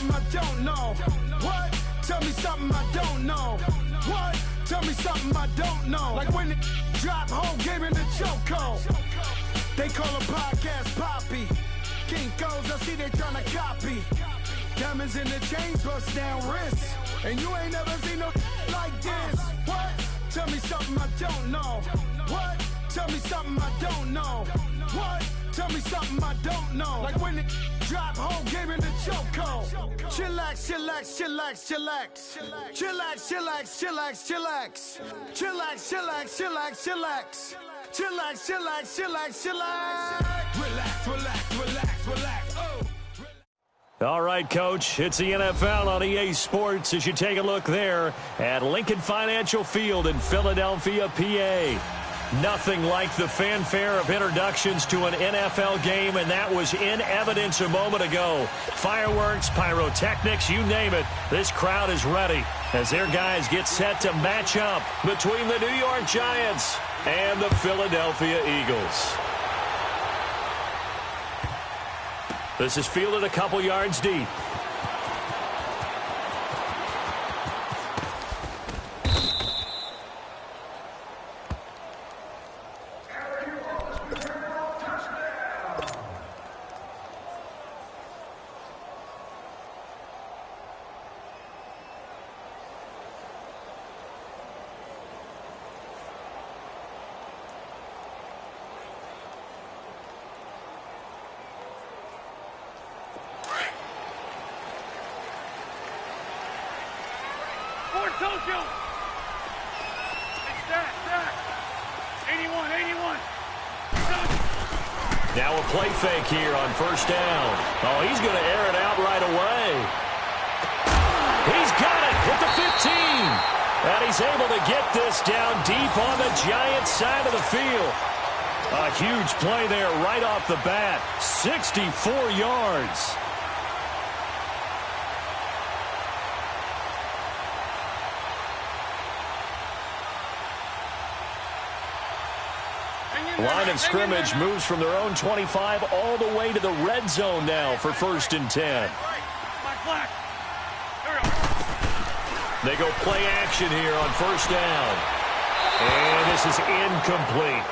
something I don't know. What? Tell me something I don't know. What? Tell me something I don't know. Like when it drop whole game in the chokehold. They call a podcast Poppy. Kinkos, I see they tryna copy. Diamonds in the chains, bust down wrists. And you ain't never seen no like this. What? Tell me something I don't know. What? Tell me something I don't know. What? Tell me something I don't know. Like when it drop whole game in the chokehold. Chillax, chillax, chillax, chillax. Chillax, chillax, chillax, chillax. Chillax, chillax, chillax, chillax. Chillax, chillax, chillax, chillax. Relax, relax, relax, relax. Oh. All right, Coach, it's the NFL on EA Sports as you take a look there at Lincoln Financial Field in Philadelphia, PA. Nothing like the fanfare of introductions to an NFL game, and that was in evidence a moment ago. Fireworks, pyrotechnics, you name it. This crowd is ready as their guys get set to match up between the New York Giants and the Philadelphia Eagles. This is fielded a couple yards deep. Tokyo! It's that. 81. Now a play fake here on first down. Oh, he's going to air it out right away. He's got it at the 15. And he's able to get this down deep on the Giants side of the field. A huge play there right off the bat. 64 yards. Line of scrimmage moves from their own 25 all the way to the red zone now for 1st and 10. They go play action here on first down. And this is incomplete.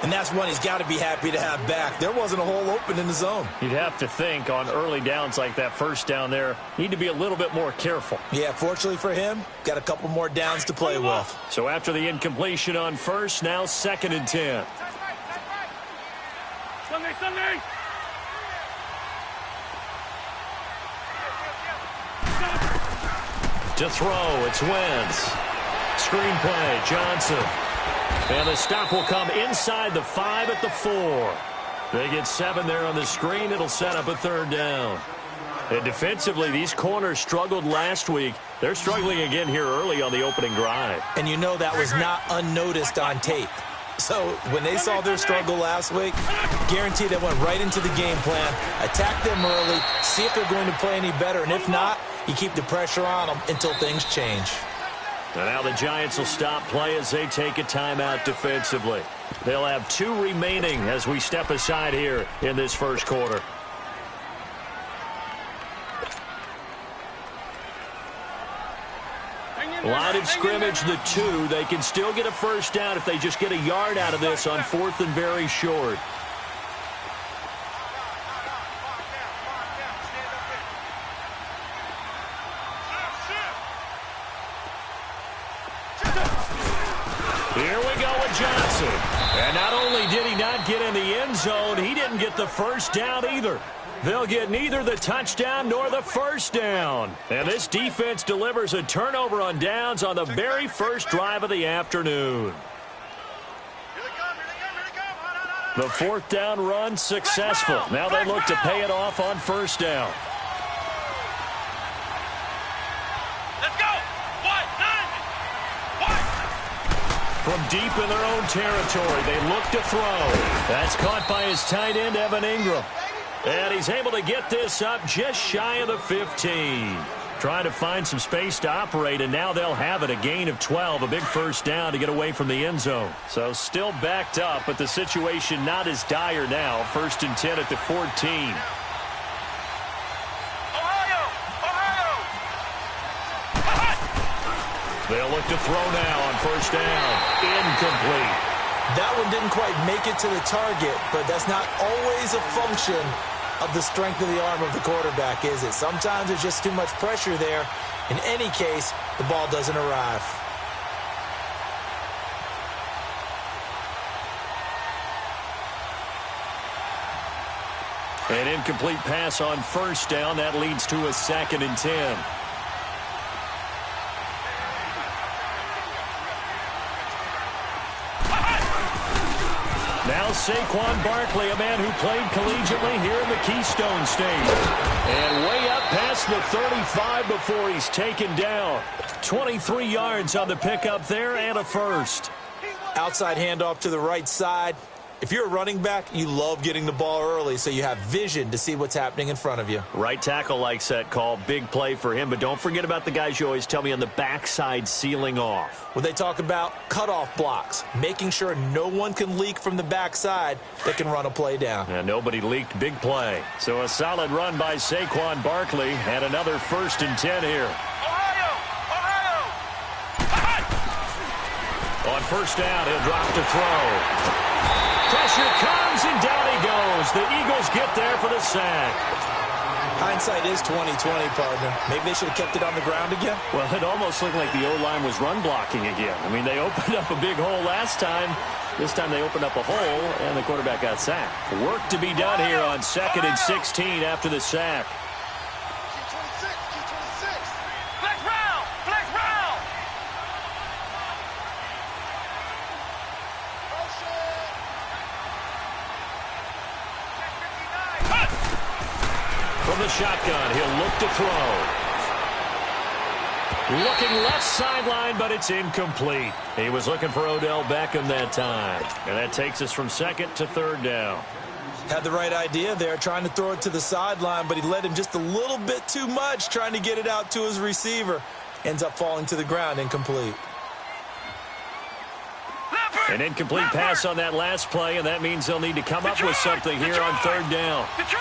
And that's one he's got to be happy to have back. There wasn't a hole open in the zone. You'd have to think on early downs like that first down there, need to be a little bit more careful. Yeah, fortunately for him, got a couple more downs to play with. So after the incompletion on first, now 2nd and 10. Sunday. To throw, it's Wentz. Screenplay, Johnson. And the stop will come inside the 5 at the 4. They get 7 there on the screen. It'll set up a 3rd down. And defensively, these corners struggled last week. They're struggling again here early on the opening drive. And you know that was not unnoticed on tape. So when they saw their struggle last week, guaranteed they went right into the game plan, attack them early, see if they're going to play any better, and if not, you keep the pressure on them until things change. And now the Giants will stop play as they take a timeout defensively. They'll have 2 remaining as we step aside here in this first quarter. Line of scrimmage, the 2. They can still get a first down if they just get a yard out of this on 4th and very short. Here we go with Johnson. And not only did he not get in the end zone, he didn't get the first down either. They'll get neither the touchdown nor the first down. And this defense delivers a turnover on downs on the very first drive of the afternoon. The 4th down run successful. Now they look to pay it off on first down. Let's go. From deep in their own territory, they look to throw. That's caught by his tight end, Evan Ingram. And he's able to get this up just shy of the 15. Trying to find some space to operate, and now they'll have it. A gain of 12, a big first down to get away from the end zone. So still backed up, but the situation not as dire now. 1st and 10 at the 14. Ohio! They'll look to throw now on first down. Incomplete. That one didn't quite make it to the target, but that's not always a function of the strength of the arm of the quarterback, is it? Sometimes there's just too much pressure there. In any case, the ball doesn't arrive. An incomplete pass on first down. That leads to a 2nd and 10. Now Saquon Barkley, a man who played collegiately here in the Keystone State. And way up past the 35 before he's taken down. 23 yards on the pickup there and a first. Outside handoff to the right side. If you're a running back, you love getting the ball early so you have vision to see what's happening in front of you. Right tackle likes that call. Big play for him. But don't forget about the guys you always tell me on the backside sealing off. When they talk about cutoff blocks, making sure no one can leak from the backside, they can run a play down. And nobody leaked. Big play. So a solid run by Saquon Barkley and another 1st and 10 here. Ohio! On first down, he'll drop to throw. Pressure comes, and down he goes. The Eagles get there for the sack. Hindsight is 20/20, partner. Maybe they should have kept it on the ground again. Well, it almost looked like the O-line was run blocking again. I mean, they opened up a big hole last time. This time they opened up a hole, and the quarterback got sacked. Work to be done here on 2nd and 16 after the sack. From the shotgun, he'll look to throw. Looking left sideline, but it's incomplete. He was looking for Odell Beckham that time. And that takes us from 2nd to 3rd down. Had the right idea there, trying to throw it to the sideline, but he led him just a little bit too much, trying to get it out to his receiver. Ends up falling to the ground, incomplete. An incomplete pass on that last play, and that means they'll need to come up with something here on 3rd down. Detroit!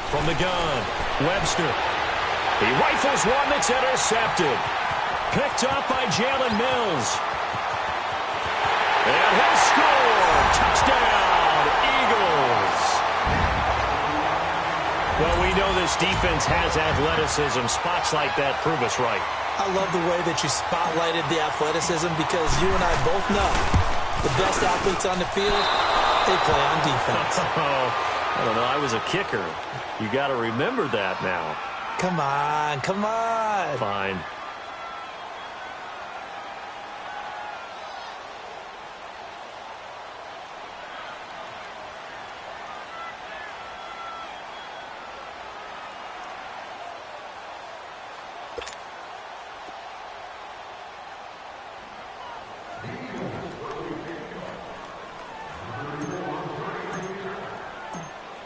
From the gun, Webster. He rifles one that's intercepted. Picked up by Jalen Mills. And he'll score. Touchdown, Eagles. Well, we know this defense has athleticism. Spots like that prove us right. I love the way that you spotlighted the athleticism because you and I both know the best athletes on the field, they play on defense. I don't know. I was a kicker. You got to remember that now. Come on, come on. Fine.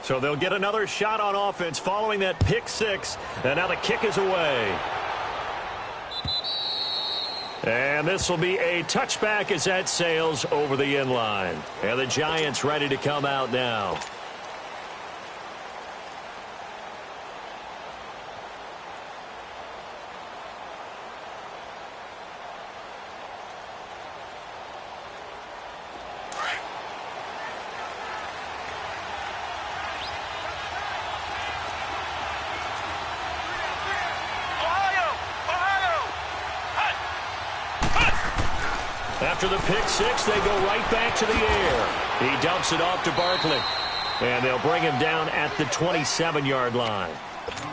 So they'll get another shot on offense following that pick six. And now the kick is away. And this will be a touchback as that sails over the end line. And the Giants ready to come out now. After the pick six, they go right back to the air. He dumps it off to Barkley. And they'll bring him down at the 27-yard line.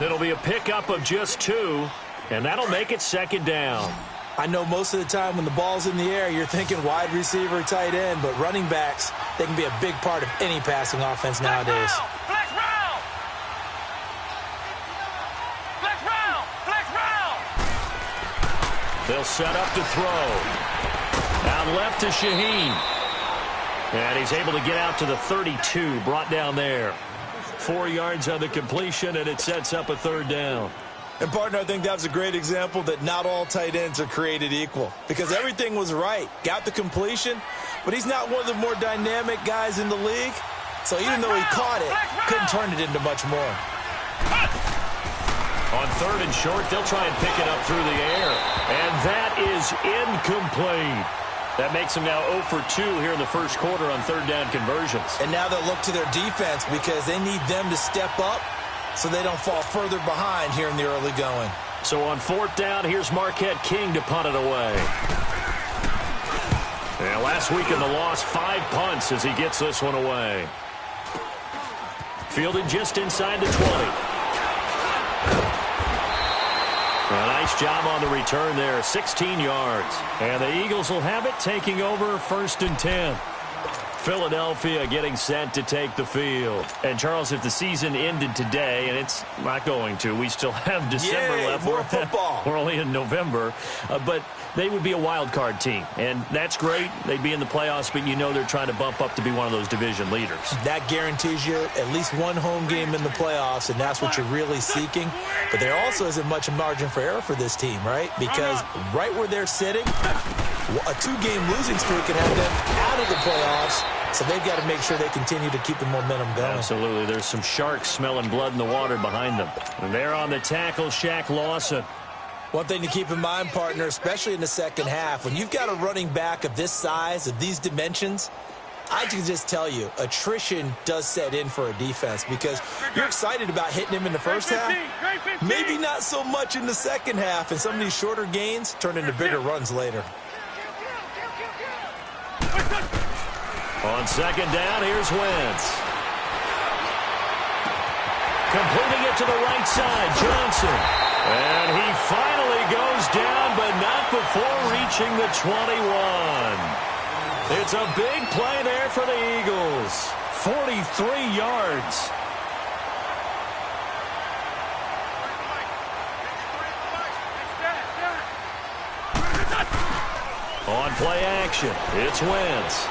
It'll be a pickup of just 2, and that'll make it second down. I know most of the time when the ball's in the air, you're thinking wide receiver, tight end, but running backs, they can be a big part of any passing offense nowadays. Flex round! Flex round! Flex round! They'll set up to throw. Out left to Shaheen. And he's able to get out to the 32, brought down there. 4 yards on the completion, and it sets up a third down. And, partner, I think that was a great example that not all tight ends are created equal because everything was right. Got the completion, but he's not one of the more dynamic guys in the league. So even though he caught it, couldn't turn it into much more. On 3rd and short, they'll try and pick it up through the air. And that is incomplete. That makes them now 0 for 2 here in the first quarter on 3rd down conversions. And now they'll look to their defense because they need them to step up so they don't fall further behind here in the early going. So on 4th down, here's Marquette King to punt it away. And last week in the loss, 5 punts as he gets this one away. Fielded just inside the 20. A nice job on the return there, 16 yards. And the Eagles will have it, taking over 1st and 10. Philadelphia getting set to take the field. And, Charles, if the season ended today, and it's not going to, we still have December left. More football. We're only in November. But they would be a wild card team. And that's great. They'd be in the playoffs, but you know they're trying to bump up to be one of those division leaders. That guarantees you at least one home game in the playoffs, and that's what you're really seeking. But there also isn't much margin for error for this team, right? Because right where they're sitting, a 2-game losing streak can have them out of the playoffs, so they've got to make sure they continue to keep the momentum going. Absolutely. There's some sharks smelling blood in the water behind them. And they're on the tackle, Shaq Lawson. One thing to keep in mind, partner, especially in the second half, when you've got a running back of this size, of these dimensions, I can just tell you, attrition does set in for a defense because you're excited about hitting him in the first half. Maybe not so much in the second half, and some of these shorter gains turn into bigger runs later. On 2nd down, here's Wentz. Completing it to the right side, Johnson. And he finally goes down, but not before reaching the 21. It's a big play there for the Eagles. 43 yards. On play action, it's Wentz.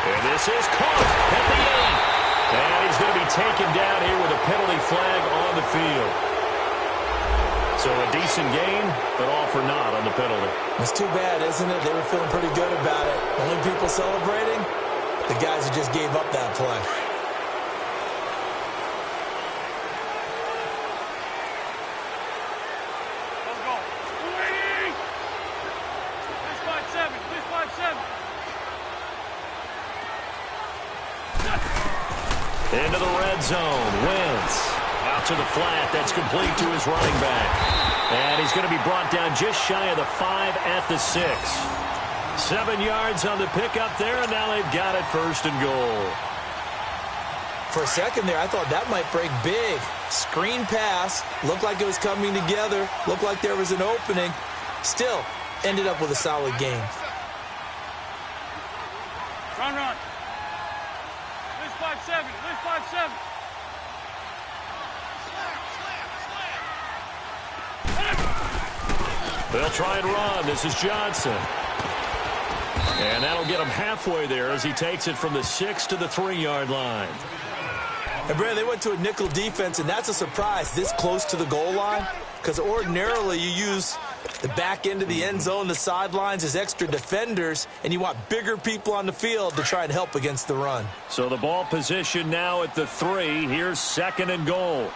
And this is caught at the 8. And he's going to be taken down here with a penalty flag on the field. So a decent gain, but all for naught on the penalty. It's too bad, isn't it? They were feeling pretty good about it. Only people celebrating, the guys who just gave up that play. Let's go. Please 5-7. Please 5-7. Into the red zone. Wentz out to the flat. That's complete to his running back. And he's going to be brought down just shy of the 5 at the 6. 7 yards on the pickup there, and now they've got it 1st and goal. For a second there, I thought that might break big. Screen pass. Looked like it was coming together. Looked like there was an opening. Still, ended up with a solid game. Run. Please 5-7. Please 5-7. They'll try and run. This is Johnson. And that'll get him halfway there as he takes it from the 6 to the 3-yard line. And, Brad, they went to a nickel defense, and that's a surprise this close to the goal line because ordinarily you use the back end of the end zone, the sidelines as extra defenders, and you want bigger people on the field to try and help against the run. So the ball position now at the 3. Here's 2nd and goal.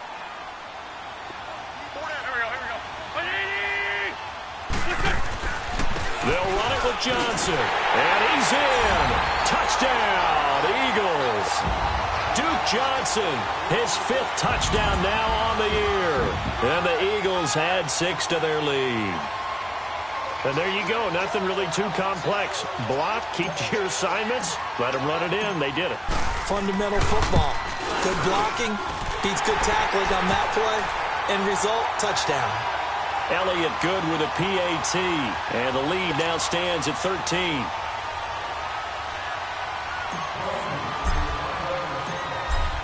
They'll run it with Johnson. And he's in. Touchdown, Eagles. Duke Johnson, his 5th touchdown now on the year. And the Eagles add 6 to their lead. And there you go. Nothing really too complex. Block, keep to your assignments, let them run it in. They did it. Fundamental football. Good blocking, beats good tackling on that play. End result, touchdown. Elliott good with a PAT. And the lead now stands at 13.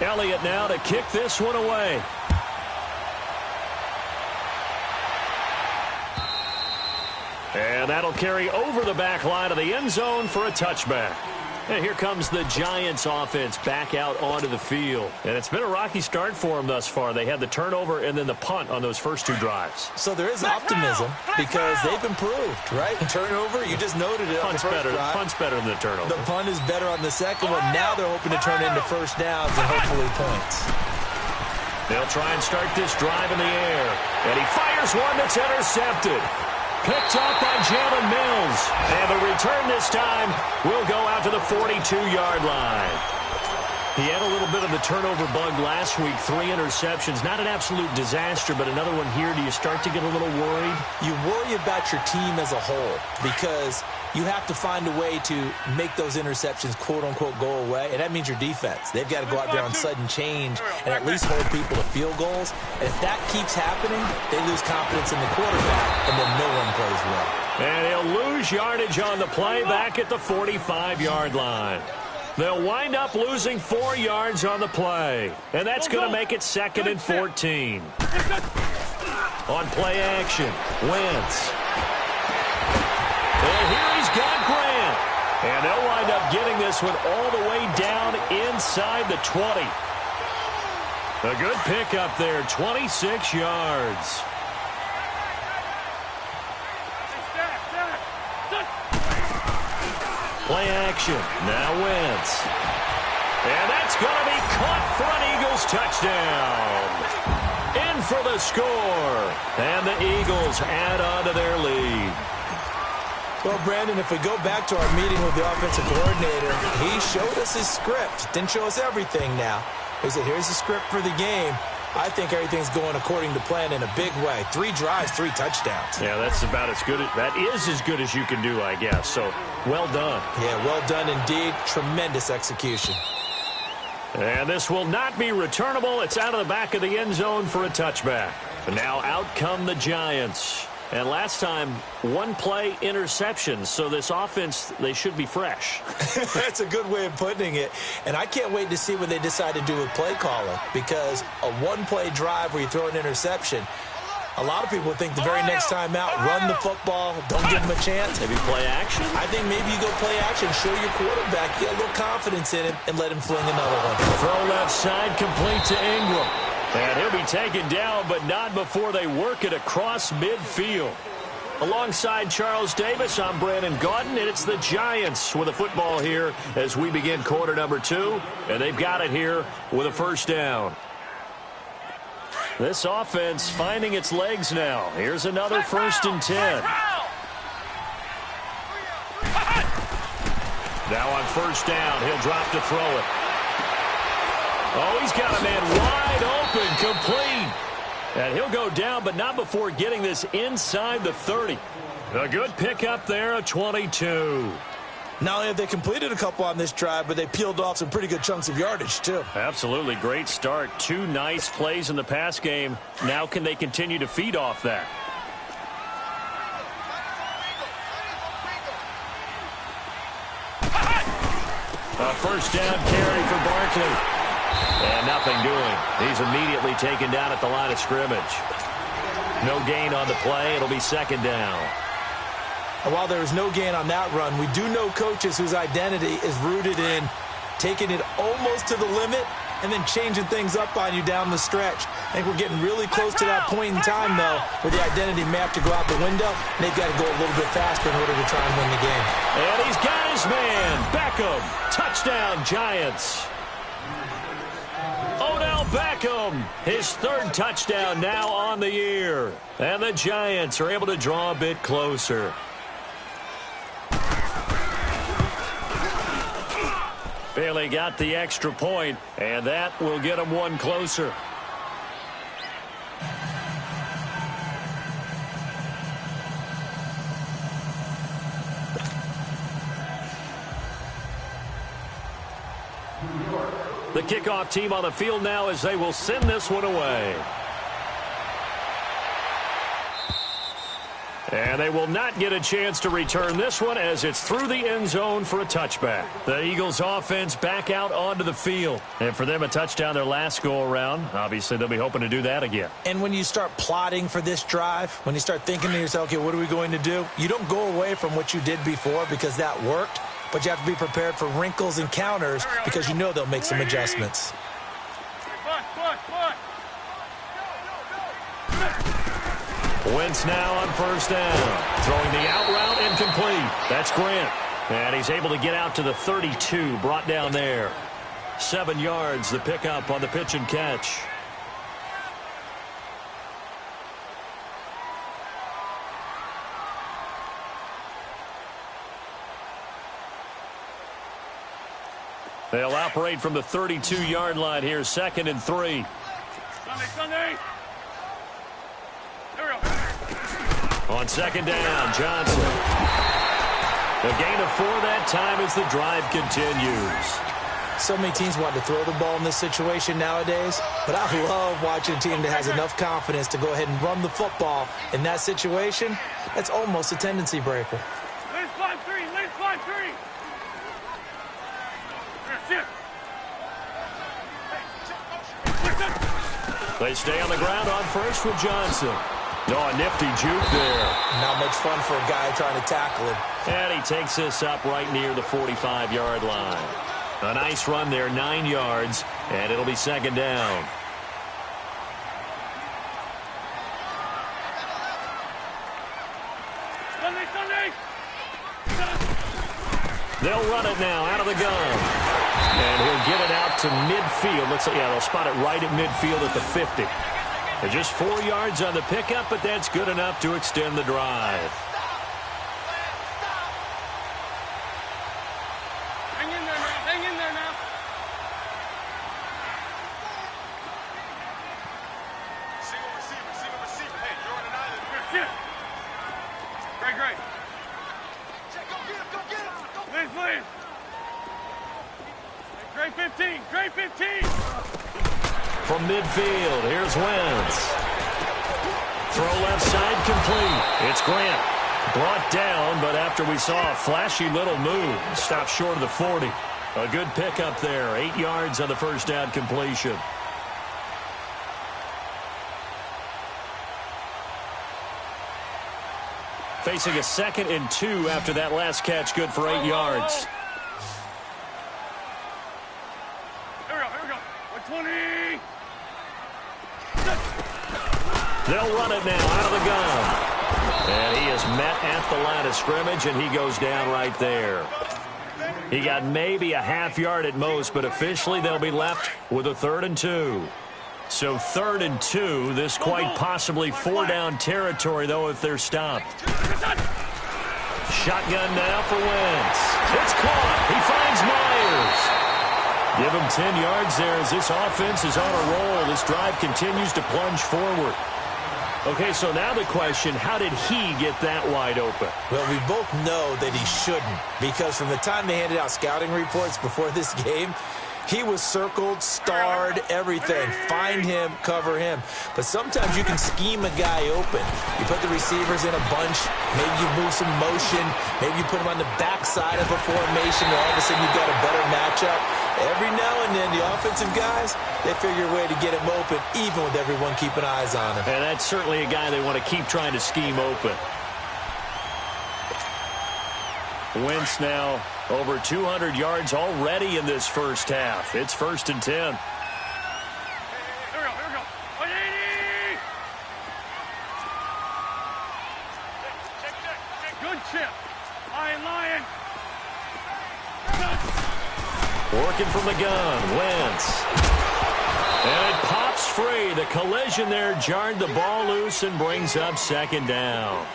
Elliott now to kick this one away. And that'll carry over the back line of the end zone for a touchback. And here comes the Giants offense back out onto the field. And it's been a rocky start for them thus far. They had the turnover and then the punt on those first 2 drives. So there is optimism because they've improved, right? Turnover, you just noted it. Punt's better. Punt's better than the turnover. The punt is better on the second one. Now they're hoping to turn into first downs and hopefully points. They'll try and start this drive in the air. And he fires one that's intercepted. Picked up by Jalen Mills. And the return this time will go out to the 42-yard line. He had a little bit of the turnover bug last week, 3 interceptions. Not an absolute disaster, but another one here. Do you start to get a little worried? You worry about your team as a whole because you have to find a way to make those interceptions, quote-unquote, go away, and that means your defense. They've got to go out there on sudden change and at least hold people to field goals. And if that keeps happening, they lose confidence in the quarterback, and then no one plays well. And he'll lose yardage on the play back at the 45-yard line. They'll wind up losing 4 yards on the play. And that's going to make it 2nd and 14. On play action, Wentz. And here he's got Grant. And they'll wind up getting this one all the way down inside the 20. A good pickup there, 26 yards. Play action. Now Wentz. And that's going to be caught for an Eagles touchdown. In for the score. And the Eagles add on to their lead. Well, Brandon, if we go back to our meeting with the offensive coordinator, he showed us his script. Didn't show us everything now. He said, here's the script for the game. I think everything's going according to plan in a big way. 3 drives, 3 touchdowns. Yeah, that's about as good. That is as good as you can do, I guess. So, well done. Yeah, well done indeed. Tremendous execution. And this will not be returnable. It's out of the back of the end zone for a touchback. But now out come the Giants. And last time, 1-play interception. So this offense, they should be fresh. That's a good way of putting it. And I can't wait to see what they decide to do with play calling. Because a 1-play drive where you throw an interception, a lot of people think the very next time out, run the football, don't give them a chance. Maybe play action? I think maybe you go play action, show your quarterback, get a little confidence in him, and let him fling another one. Throw left side, complete to Ingram. And he'll be taken down, but not before they work it across midfield. Alongside Charles Davis, I'm Brandon Gaudin, and it's the Giants with a football here as we begin quarter number 2. And they've got it here with a first down. This offense finding its legs now. Here's another 1st and 10. Now on first down, he'll drop to throw it. Oh, he's got a man wide open, complete. And he'll go down, but not before getting this inside the 30. A good pickup there, a 22. Not only have they completed a couple on this drive, but they peeled off some pretty good chunks of yardage, too. Absolutely. Great start. 2 nice plays in the pass game. Now can they continue to feed off that? A first down carry for Barkley. And nothing doing. He's immediately taken down at the line of scrimmage. No gain on the play. It'll be 2nd down. And while there is no gain on that run, we do know coaches whose identity is rooted in taking it almost to the limit and then changing things up on you down the stretch. I think we're getting really close to that point in time, though, where the identity may have to go out the window, and they've got to go a little bit faster in order to try and win the game. And he's got his man. Beckham. Touchdown, Giants. Odell Beckham, his 3rd touchdown now on the year. And the Giants are able to draw a bit closer. Bailey got the extra point, and that will get them 1 closer. The kickoff team on the field now as they will send this one away. And they will not get a chance to return this one as it's through the end zone for a touchback. The Eagles offense back out onto the field. And for them, a touchdown their last go-around. Obviously, they'll be hoping to do that again. And when you start plotting for this drive, when you start thinking to yourself, okay, what are we going to do? You don't go away from what you did before because that worked. but you have to be prepared for wrinkles and counters because you know they'll make some adjustments. Wentz now on first down. Throwing the out route incomplete. That's Grant. And he's able to get out to the 32, brought down there. 7 yards, the pickup on the pitch and catch. They'll operate from the 32-yard line here, 2nd and 3. Sunday. On 2nd down, Johnson. A gain of 4 that time as the drive continues. So many teams want to throw the ball in this situation nowadays, but I love watching a team that has enough confidence to go ahead and run the football in that situation. That's almost a tendency breaker. Let's 5-3. Let's 5-3. They stay on the ground on first with Johnson. Oh, a nifty juke there. Not much fun for a guy trying to tackle him. And he takes this up right near the 45-yard line. A nice run there, 9 yards, and it'll be 2nd down. Sunday. They'll run it now out of the gun. And he'll get it out to midfield. Looks like, yeah, they'll spot it right at midfield at the 50. They're just 4 yards on the pickup, but that's good enough to extend the drive. Hang in there now. Hang in there now. Single receiver. Hey, you're on an island. Good shit. Great. Go get him. Liz. Great 15. From midfield, here's Wentz. Throw left side complete. It's Grant. Brought down, but after we saw a flashy little move, stopped short of the 40. A good pickup there. 8 yards on the first down completion. Facing a 2nd and 2 after that last catch. Good for 8 yards. Here we go. 120. They'll run it now out of the gun. And he is met at the line of scrimmage, and he goes down right there. He got maybe a half yard at most, but officially they'll be left with a 3rd and 2. So 3rd and 2, this quite possibly 4-down territory, though, if they're stopped. Shotgun now for Wentz. It's caught. He finds Myers. Give him 10 yards there as this offense is on a roll. This drive continues to plunge forward. Okay, so now the question, how did he get that wide open? Well, we both know that he shouldn't, because from the time they handed out scouting reports before this game, he was circled, starred, everything. Find him, cover him. But sometimes you can scheme a guy open. You put the receivers in a bunch. Maybe you move some motion. Maybe you put him on the backside of a formation, and all of a sudden you've got a better matchup. Every now and then, the offensive guys, they figure a way to get him open, even with everyone keeping eyes on him. And that's certainly a guy they want to keep trying to scheme open. Wentz now over 200 yards already in this first half. It's 1st and 10. Here we go. 180. Check. Good chip. Lion. Working from the gun, Wentz. And it pops free. The collision there jarred the ball loose and brings up 2nd down.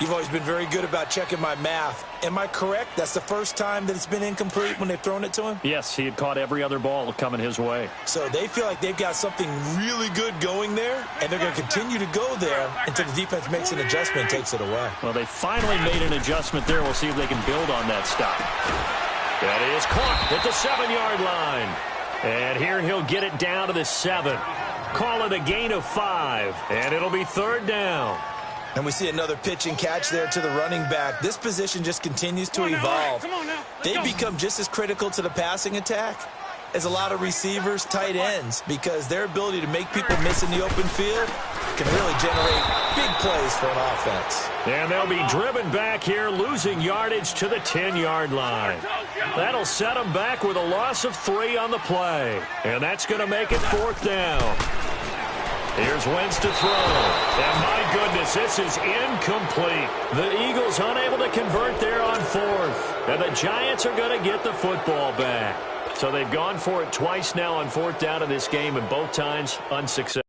You've always been very good about checking my math. Am I correct? That's the first time that it's been incomplete when they've thrown it to him? Yes, he had caught every other ball coming his way. So they feel like they've got something really good going there, and they're going to continue to go there until the defense makes an adjustment and takes it away. Well, they finally made an adjustment there. We'll see if they can build on that stop. That is caught at the 7-yard line. And here he'll get it down to the 7. Call it a gain of 5, and it'll be 3rd down. And we see another pitch and catch there to the running back. This position just continues to evolve. Come on now. They become just as critical to the passing attack as a lot of receivers, tight ends, because their ability to make people miss in the open field can really generate big plays for an offense. And they'll be driven back here, losing yardage to the 10-yard line. That'll set them back with a loss of 3 on the play. And that's going to make it 4th down. Here's Wentz to throw. And my goodness, this is incomplete. The Eagles unable to convert there on 4th. And the Giants are going to get the football back. So they've gone for it twice now on 4th down in this game, and both times unsuccessful.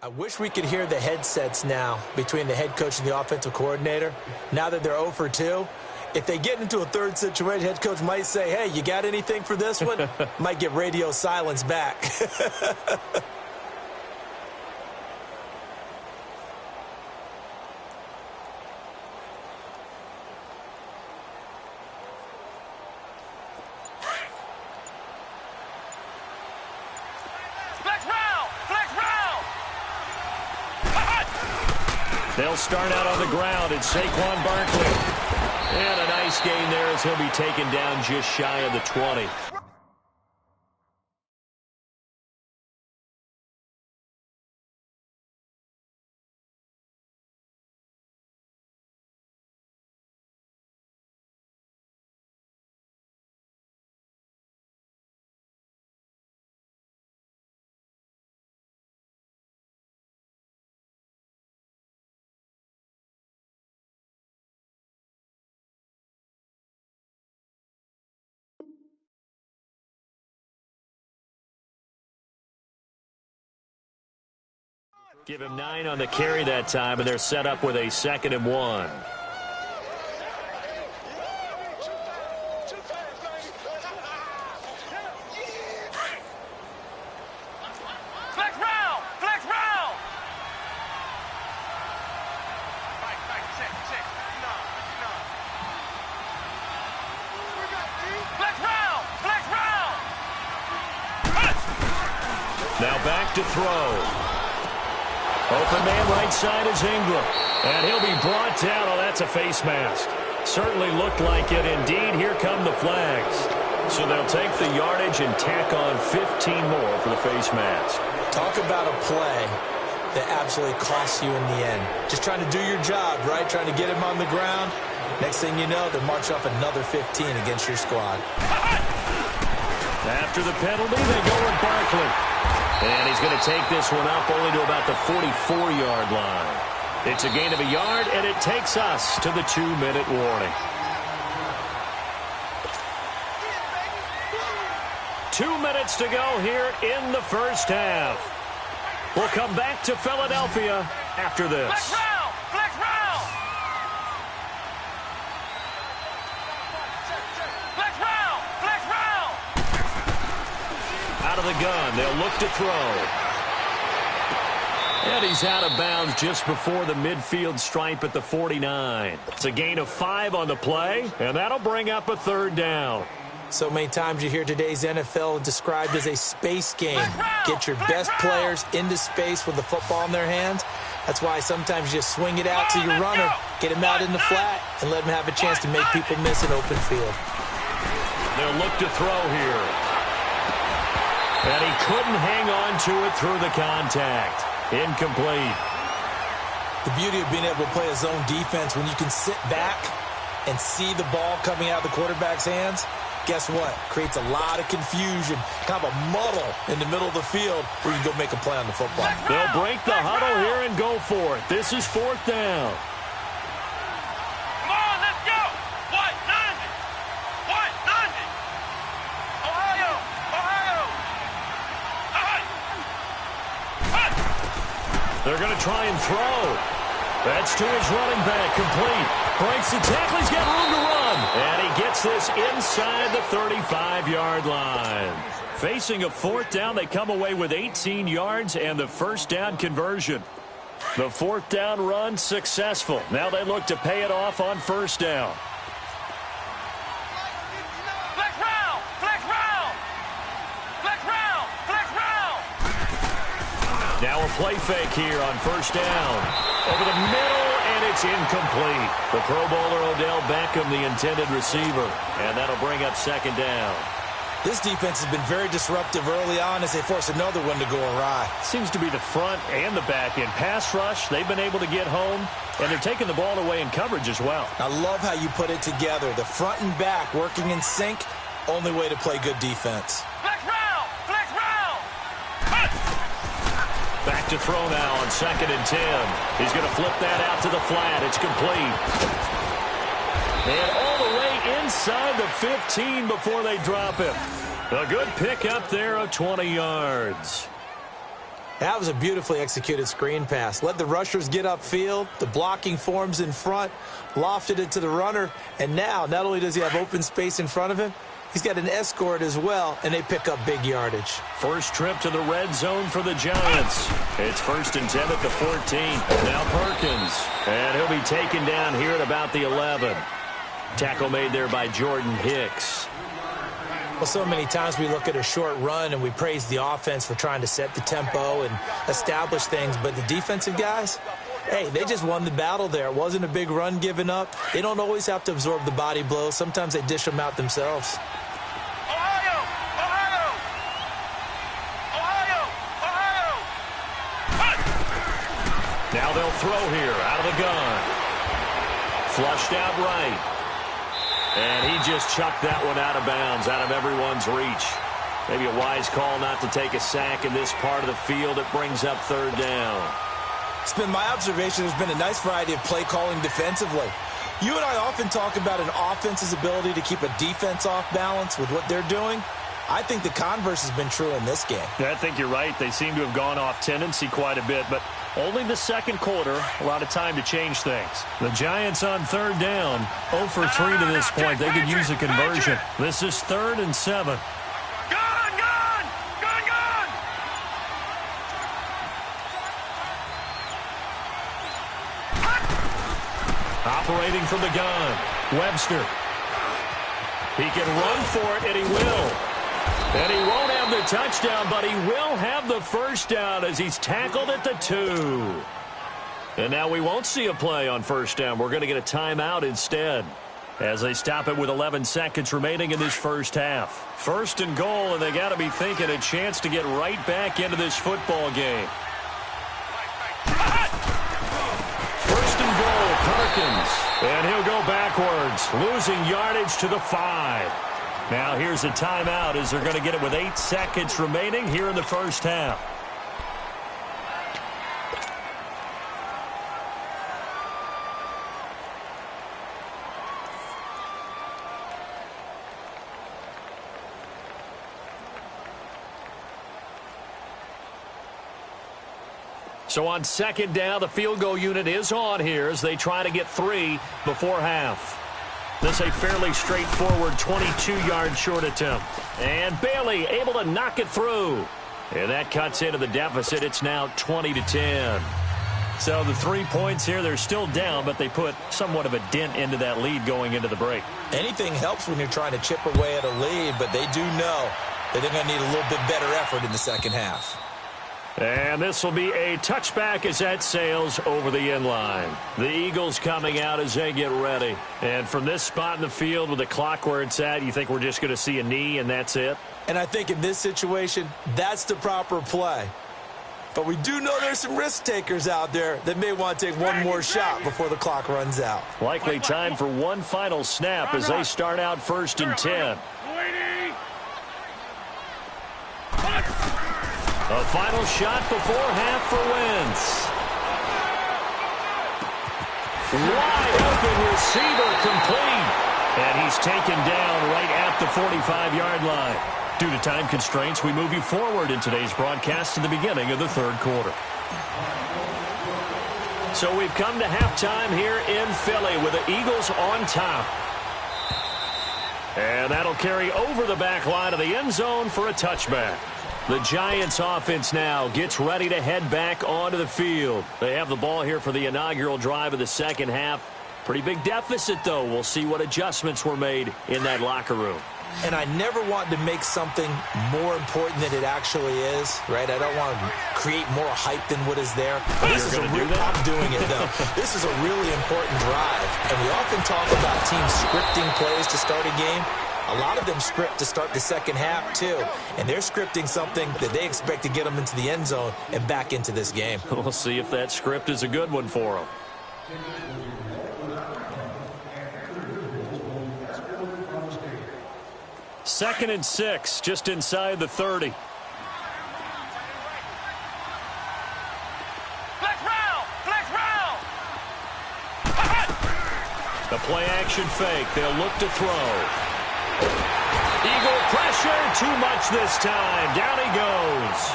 I wish we could hear the headsets now between the head coach and the offensive coordinator. Now that they're 0 for 2, if they get into a third situation, head coach might say, hey, you got anything for this one? Might get radio silence back. They'll start out on the ground. It's Saquon Barkley. And a nice gain there as he'll be taken down just shy of the 20. Give him 9 on the carry that time, and they're set up with a 2nd and 1. Now back to throw. Open man right side is Ingram. And he'll be brought down. Oh, that's a face mask. Certainly looked like it. Indeed, here come the flags. So they'll take the yardage and tack on 15 more for the face mask. Talk about a play that absolutely costs you in the end. Just trying to do your job, right? Trying to get him on the ground. Next thing you know, they'll march off another 15 against your squad. After the penalty, they go with Barkley. And he's going to take this one up only to about the 44-yard line. It's a gain of a yard, and it takes us to the 2-minute warning. 2 minutes to go here in the first half. We'll come back to Philadelphia after this. Flex round! Flex round! Flex round! Flex round! Out of the gun, they'll look to throw. And he's out of bounds just before the midfield stripe at the 49. It's a gain of 5 on the play, and that'll bring up a 3rd down. So many times you hear today's NFL described as a space game. Get your best players into space with the football in their hands. That's why sometimes you just swing it out to your runner, get him out in the flat, and let him have a chance to make people miss an open field. They'll look to throw here. And he couldn't hang on to it through the contact. Incomplete. The beauty of being able to play a zone defense when you can sit back and see the ball coming out of the quarterback's hands, guess what? Creates a lot of confusion, kind of a muddle in the middle of the field where you can go make a play on the football. They'll break the huddle here and go for it. This is 4th down. Come on, let's go! What? 90! What? 90! Ohio! Ohio! They're going to try and throw. That's to his running back, complete. Breaks the tackle, he's got room to run. And he gets this inside the 35-yard line. Facing a fourth down, they come away with 18 yards and the first down conversion. The fourth down run successful. Now they look to pay it off on first down. Flex round! Flex round! Flex round! Flex round! Now a play fake here on first down. Over the middle, and it's incomplete. The Pro Bowler Odell Beckham, the intended receiver. And that'll bring up second down. This defense has been very disruptive early on as they force another one to go awry. Seems to be the front and the back end. Pass rush, they've been able to get home, and they're taking the ball away in coverage as well. I love how you put it together. The front and back working in sync, only way to play good defense. Flex round! Flex round! Back to throw now on 2nd and 10. He's going to flip that out to the flat. It's complete. And all the way inside the 15 before they drop him. A good pick up there of 20 yards. That was a beautifully executed screen pass. Let the rushers get upfield. The blocking forms in front. Lofted it to the runner. And now, not only does he have open space in front of him, he's got an escort as well, and they pick up big yardage. First trip to the red zone for the Giants. It's 1st and 10 at the 14. Now Perkins. And he'll be taken down here at about the 11. Tackle made there by Jordan Hicks. Well, so many times we look at a short run and we praise the offense for trying to set the tempo and establish things, but the defensive guys, hey, they just won the battle there. It wasn't a big run given up. They don't always have to absorb the body blows. Sometimes they dish them out themselves. Ohio! Ohio! Ohio! Ohio! Now they'll throw here out of the gun. Flushed out right. And he just chucked that one out of bounds, out of everyone's reach. Maybe a wise call not to take a sack in this part of the field. It brings up 3rd down. It's been my observation there's been a nice variety of play calling defensively. You and I often talk about an offense's ability to keep a defense off balance with what they're doing. I think the converse has been true in this game. Yeah, I think you're right. They seem to have gone off tendency quite a bit, but only the second quarter, a lot of time to change things. The Giants on 3rd down, 0 for 3 to this point. They could use a conversion. This is 3rd and 7. Gun! Gun! Gun! Gun! Operating from the gun, Webster. He can run for it, and he will. And he won't have the touchdown, but he will have the first down as he's tackled at the 2. And now we won't see a play on first down. We're going to get a timeout instead as they stop it with 11 seconds remaining in this first half. 1st and goal, and they got to be thinking a chance to get right back into this football game. 1st and goal, Perkins. And he'll go backwards, losing yardage to the 5. Now here's a timeout as they're going to get it with 8 seconds remaining here in the first half. So on 2nd down, the field goal unit is on here as they try to get 3 before half. This a fairly straightforward 22-yard short attempt. And Bailey able to knock it through. And that cuts into the deficit. It's now 20-10. So the 3 points here, they're still down, but they put somewhat of a dent into that lead going into the break. Anything helps when you're trying to chip away at a lead, but they do know that they're going to need a little bit better effort in the second half. And this will be a touchback as that sails over the end line. The Eagles coming out as they get ready. And from this spot in the field with the clock where it's at, you think we're just going to see a knee and that's it? And I think in this situation, that's the proper play. But we do know there's some risk takers out there that may want to take one more shot before the clock runs out. Likely time for one final snap as they start out 1st and 10. A final shot before half for Wentz. Wide open receiver complete. And he's taken down right at the 45-yard line. Due to time constraints, we move you forward in today's broadcast to the beginning of the 3rd quarter. So we've come to halftime here in Philly with the Eagles on top. And that'll carry over the back line of the end zone for a touchback. The Giants offense now gets ready to head back onto the field. They have the ball here for the inaugural drive of the second half. Pretty big deficit, though. We'll see what adjustments were made in that locker room. And I never want to make something more important than it actually is, right? I don't want to create more hype than what is there. This is I'm doing it, though. This is a really important drive. And we often talk about teams scripting plays to start a game. A lot of them script to start the second half, too. And they're scripting something that they expect to get them into the end zone and back into this game. We'll see if that script is a good one for them. Second and 6, just inside the 30. Flex round! Flex round! The play action fake. They'll look to throw. Eagle pressure, too much this time. Down he goes.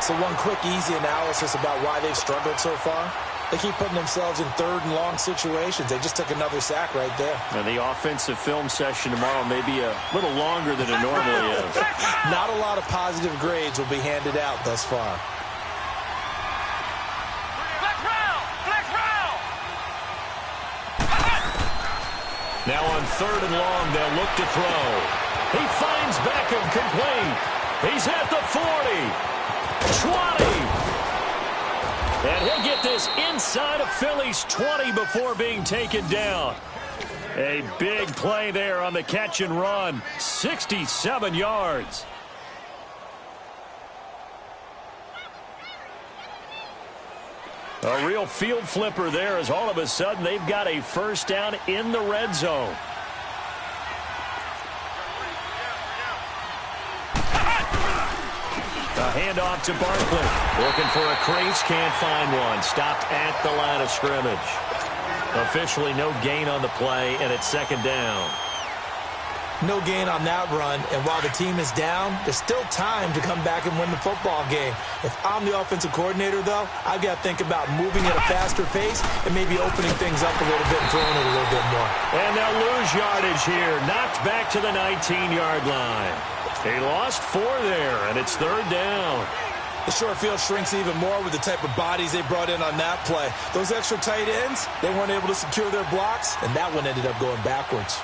So one quick, easy analysis about why they've struggled so far. They keep putting themselves in third and long situations. They just took another sack right there. And the offensive film session tomorrow may be a little longer than it normally is. Not a lot of positive grades will be handed out thus far. Flex round! Flex round! Now on third and long, they'll look to throw. He finds Beckham complete. He's at the 40. 20. And he'll get this inside of Philly's 20 before being taken down. A big play there on the catch and run. 67 yards. A real field flipper there as all of a sudden they've got a first down in the red zone. A handoff to Barkley. Looking for a crease, can't find one. Stopped at the line of scrimmage. Officially no gain on the play, and it's second down. No gain on that run, and while the team is down, there's still time to come back and win the football game. If I'm the offensive coordinator, though, I've got to think about moving at a faster pace and maybe opening things up a little bit and throwing it a little bit more. And they'll lose yardage here. Knocked back to the 19-yard line. He lost 4 there, and it's third down. The short field shrinks even more with the type of bodies they brought in on that play. Those extra tight ends, they weren't able to secure their blocks, and that one ended up going backwards.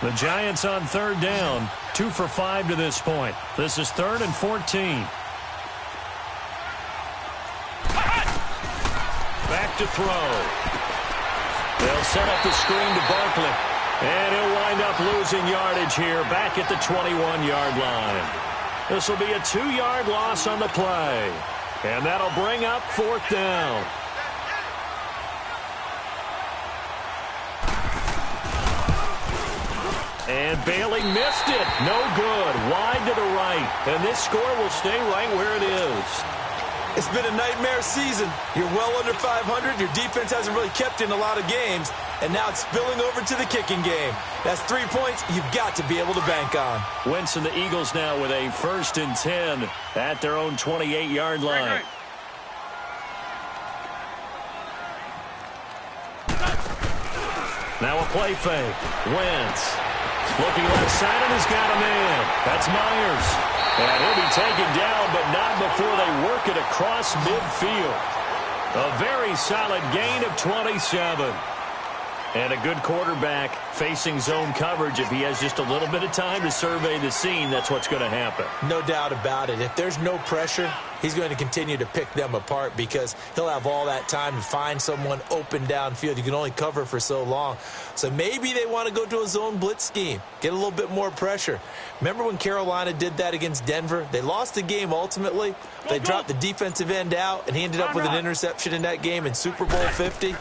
The Giants on third down, 2 for 5 to this point. This is 3rd and 14. Back to throw. They'll set up the screen to Barkley. And he'll wind up losing yardage here back at the 21-yard line. This will be a 2-yard loss on the play. And that'll bring up 4th down. And Bailey missed it. No good. Wide to the right. And this score will stay right where it is. It's been a nightmare season. You're well under 500. Your defense hasn't really kept in a lot of games. And now it's spilling over to the kicking game. That's 3 points you've got to be able to bank on. Wentz and the Eagles now with a 1st and 10 at their own 28-yard line. Now a play fake. Wentz looking left side and has got a man. That's Myers. And he'll be taken down, but not before they work it across midfield. A very solid gain of 27. And a good quarterback facing zone coverage. If he has just a little bit of time to survey the scene, that's what's going to happen. No doubt about it. If there's no pressure, he's going to continue to pick them apart because he'll have all that time to find someone open downfield. You can only cover for so long. So maybe they want to go to a zone blitz scheme, get a little bit more pressure. Remember when Carolina did that against Denver? They lost the game ultimately. They dropped the defensive end out, and he ended up with an interception in that game in Super Bowl 50.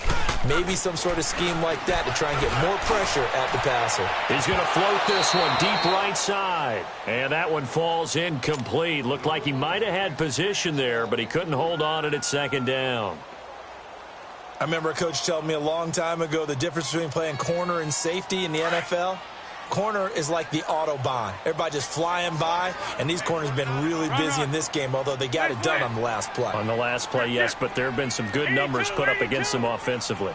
Maybe some sort of scheme like that to try and get more pressure at the passer. He's going to float this one deep right side. And that one falls incomplete. Looked like he might have had position there, but he couldn't hold on at second down. I remember a coach telling me a long time ago the difference between playing corner and safety in the NFL. corner is like the Autobahn. Everybody just flying by, and these corners have been really busy in this game, although they got it done on the last play. On the last play, yes, but there have been some good numbers put up against them offensively.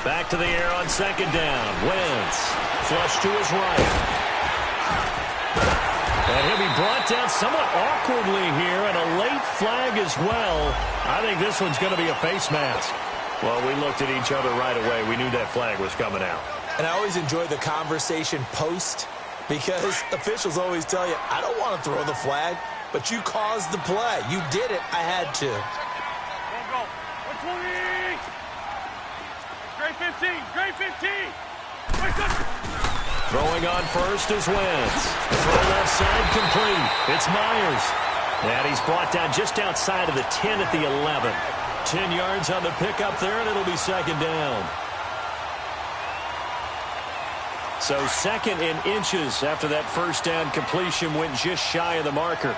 Back to the air on second down. Wentz, flush to his right. And he'll be brought down somewhat awkwardly here, and a late flag as well. I think this one's going to be a face mask. Well, we looked at each other right away. We knew that flag was coming out. And I always enjoy the conversation post, because officials always tell you, I don't want to throw the flag, but you caused the play. You did it. I had to. Go. 120. Great 15. Great 15. Throwing on first is Wentz. Throw left side complete. It's Myers. And he's brought down just outside of the 10 at the 11. 10 yards on the pickup there, and it'll be second down. So second in inches after that first down completion went just shy of the marker.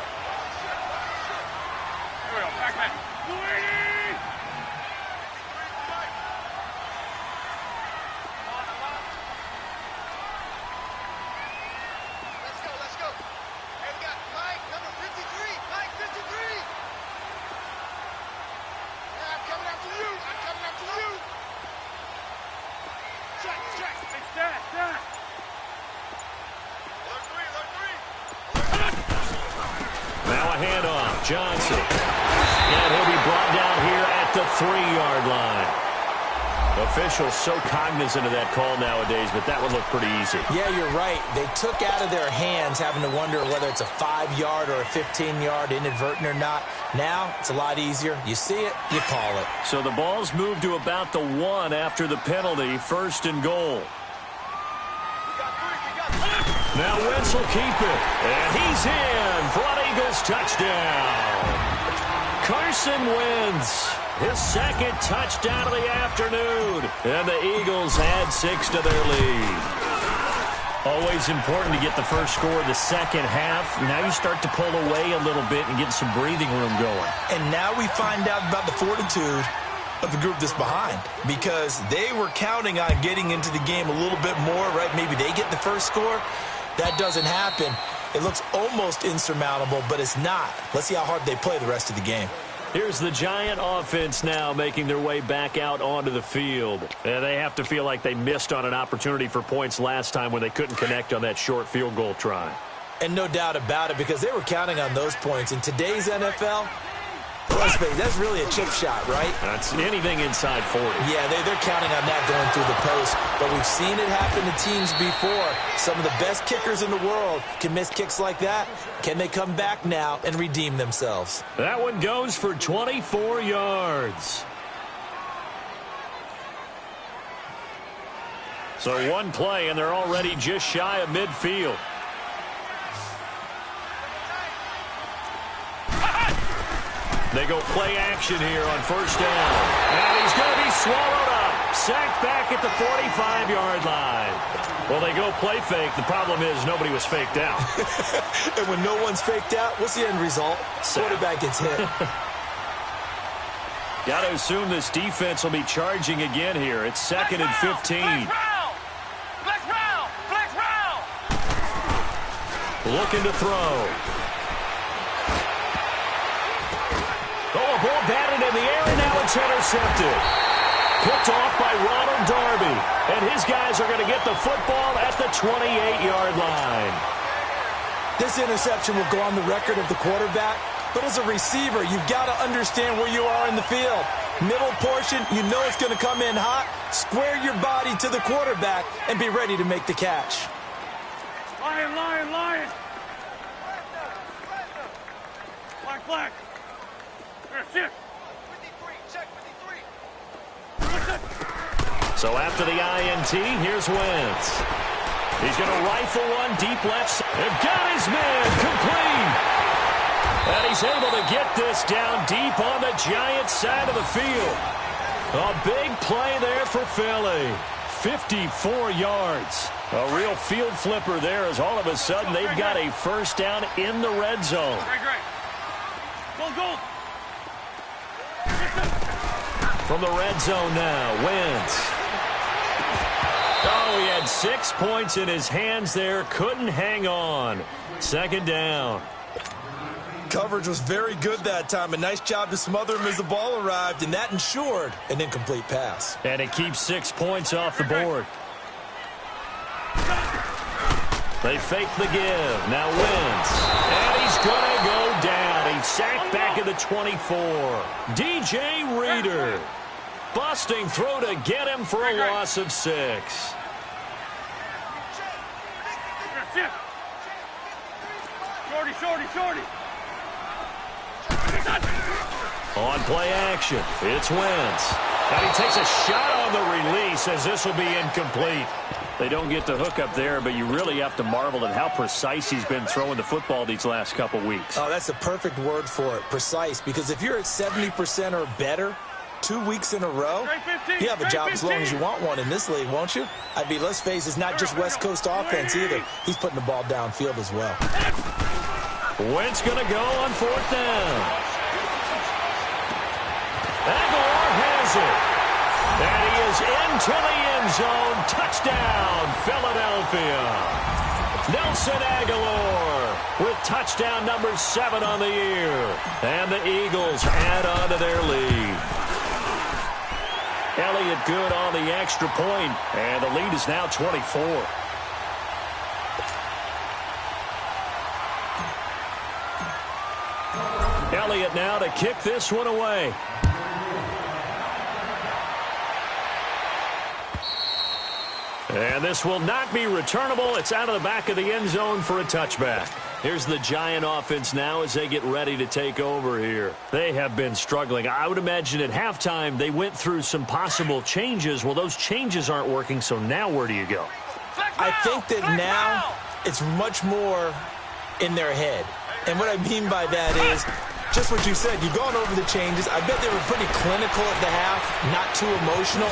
Johnson. And he'll be brought down here at the 3-yard line. Officials so cognizant of that call nowadays, but that one looked pretty easy. Yeah, you're right. They took out of their hands having to wonder whether it's a 5-yard or a 15-yard, inadvertent or not. Now, it's a lot easier. You see it, you call it. So the ball's moved to about the 1 after the penalty, first and goal. Now Wentz will keep it, and he's in for an Eagles touchdown. Carson Wentz, his second touchdown of the afternoon, and the Eagles add 6 to their lead. Always important to get the first score of the second half. Now you start to pull away a little bit and get some breathing room going. And now we find out about the fortitude of the group that's behind, because they were counting on getting into the game a little bit more, right? Maybe they get the first score. That doesn't happen. It looks almost insurmountable, but it's not. Let's see how hard they play the rest of the game. Here's the Giant offense now making their way back out onto the field. And they have to feel like they missed on an opportunity for points last time when they couldn't connect on that short field goal try. And no doubt about it, because they were counting on those points. In today's NFL, let's face it, that's really a chip shot, right? That's anything inside 40. Yeah, they're counting on that going through the post. But we've seen it happen to teams before. Some of the best kickers in the world can miss kicks like that. Can they come back now and redeem themselves? That one goes for 24 yards. So one play, and they're already just shy of midfield. They go play action here on first down. And he's going to be swallowed up. Sacked back at the 45-yard line. Well, they go play fake. The problem is nobody was faked out. And when no one's faked out, what's the end result? Quarterback gets hit. Got to assume this defense will be charging again here. It's second and 15. Flex round. Looking to throw. Oh, a ball batted in the air, and now it's intercepted. Picked off by Ronald Darby. And his guys are going to get the football at the 28-yard line. This interception will go on the record of the quarterback. But as a receiver, you've got to understand where you are in the field. Middle portion, you know it's going to come in hot. Square your body to the quarterback and be ready to make the catch. Lion. Black. Shift. So after the INT, here's Wentz. He's going to rifle one deep left. And got his man complete. And he's able to get this down deep on the Giants side of the field. A big play there for Philly. 54 yards. A real field flipper there as all of a sudden they've got a first down in the red zone. Great. Goal. From the red zone now, Wentz. Oh, he had 6 points in his hands there. Couldn't hang on. Second down. Coverage was very good that time. A nice job to smother him as the ball arrived, and that ensured an incomplete pass. And it keeps 6 points off the board. They fake the give. Now Wentz. And he's going to go down. He's sacked back at the 24. DJ Reader. Busting through to get him for a loss of 6. Shorty. On play action, it's Wentz. And he takes a shot on the release as this will be incomplete. They don't get the hook up there, but you really have to marvel at how precise he's been throwing the football these last couple weeks. Oh, that's the perfect word for it, precise. Because if you're at 70% or better 2 weeks in a row, you have a job as long as you want one in this league, won't you? I mean, let's face it, it's not just West Coast offense either. He's putting the ball downfield as well. Wentz going to go on 4th down. Aguilar has it. And he is into the end zone. Touchdown, Philadelphia. Nelson Aguilar with touchdown number 7 on the year. And the Eagles add on to their lead. Elliott good on the extra point, and the lead is now 24. Elliott now to kick this one away. And this will not be returnable. It's out of the back of the end zone for a touchback. Here's the Giant offense now as they get ready to take over here. They have been struggling. I would imagine at halftime they went through some possible changes. Well, those changes aren't working, so now where do you go? I think that now it's much more in their head. And what I mean by that is just what you said. You've gone over the changes. I bet they were pretty clinical at the half, not too emotional.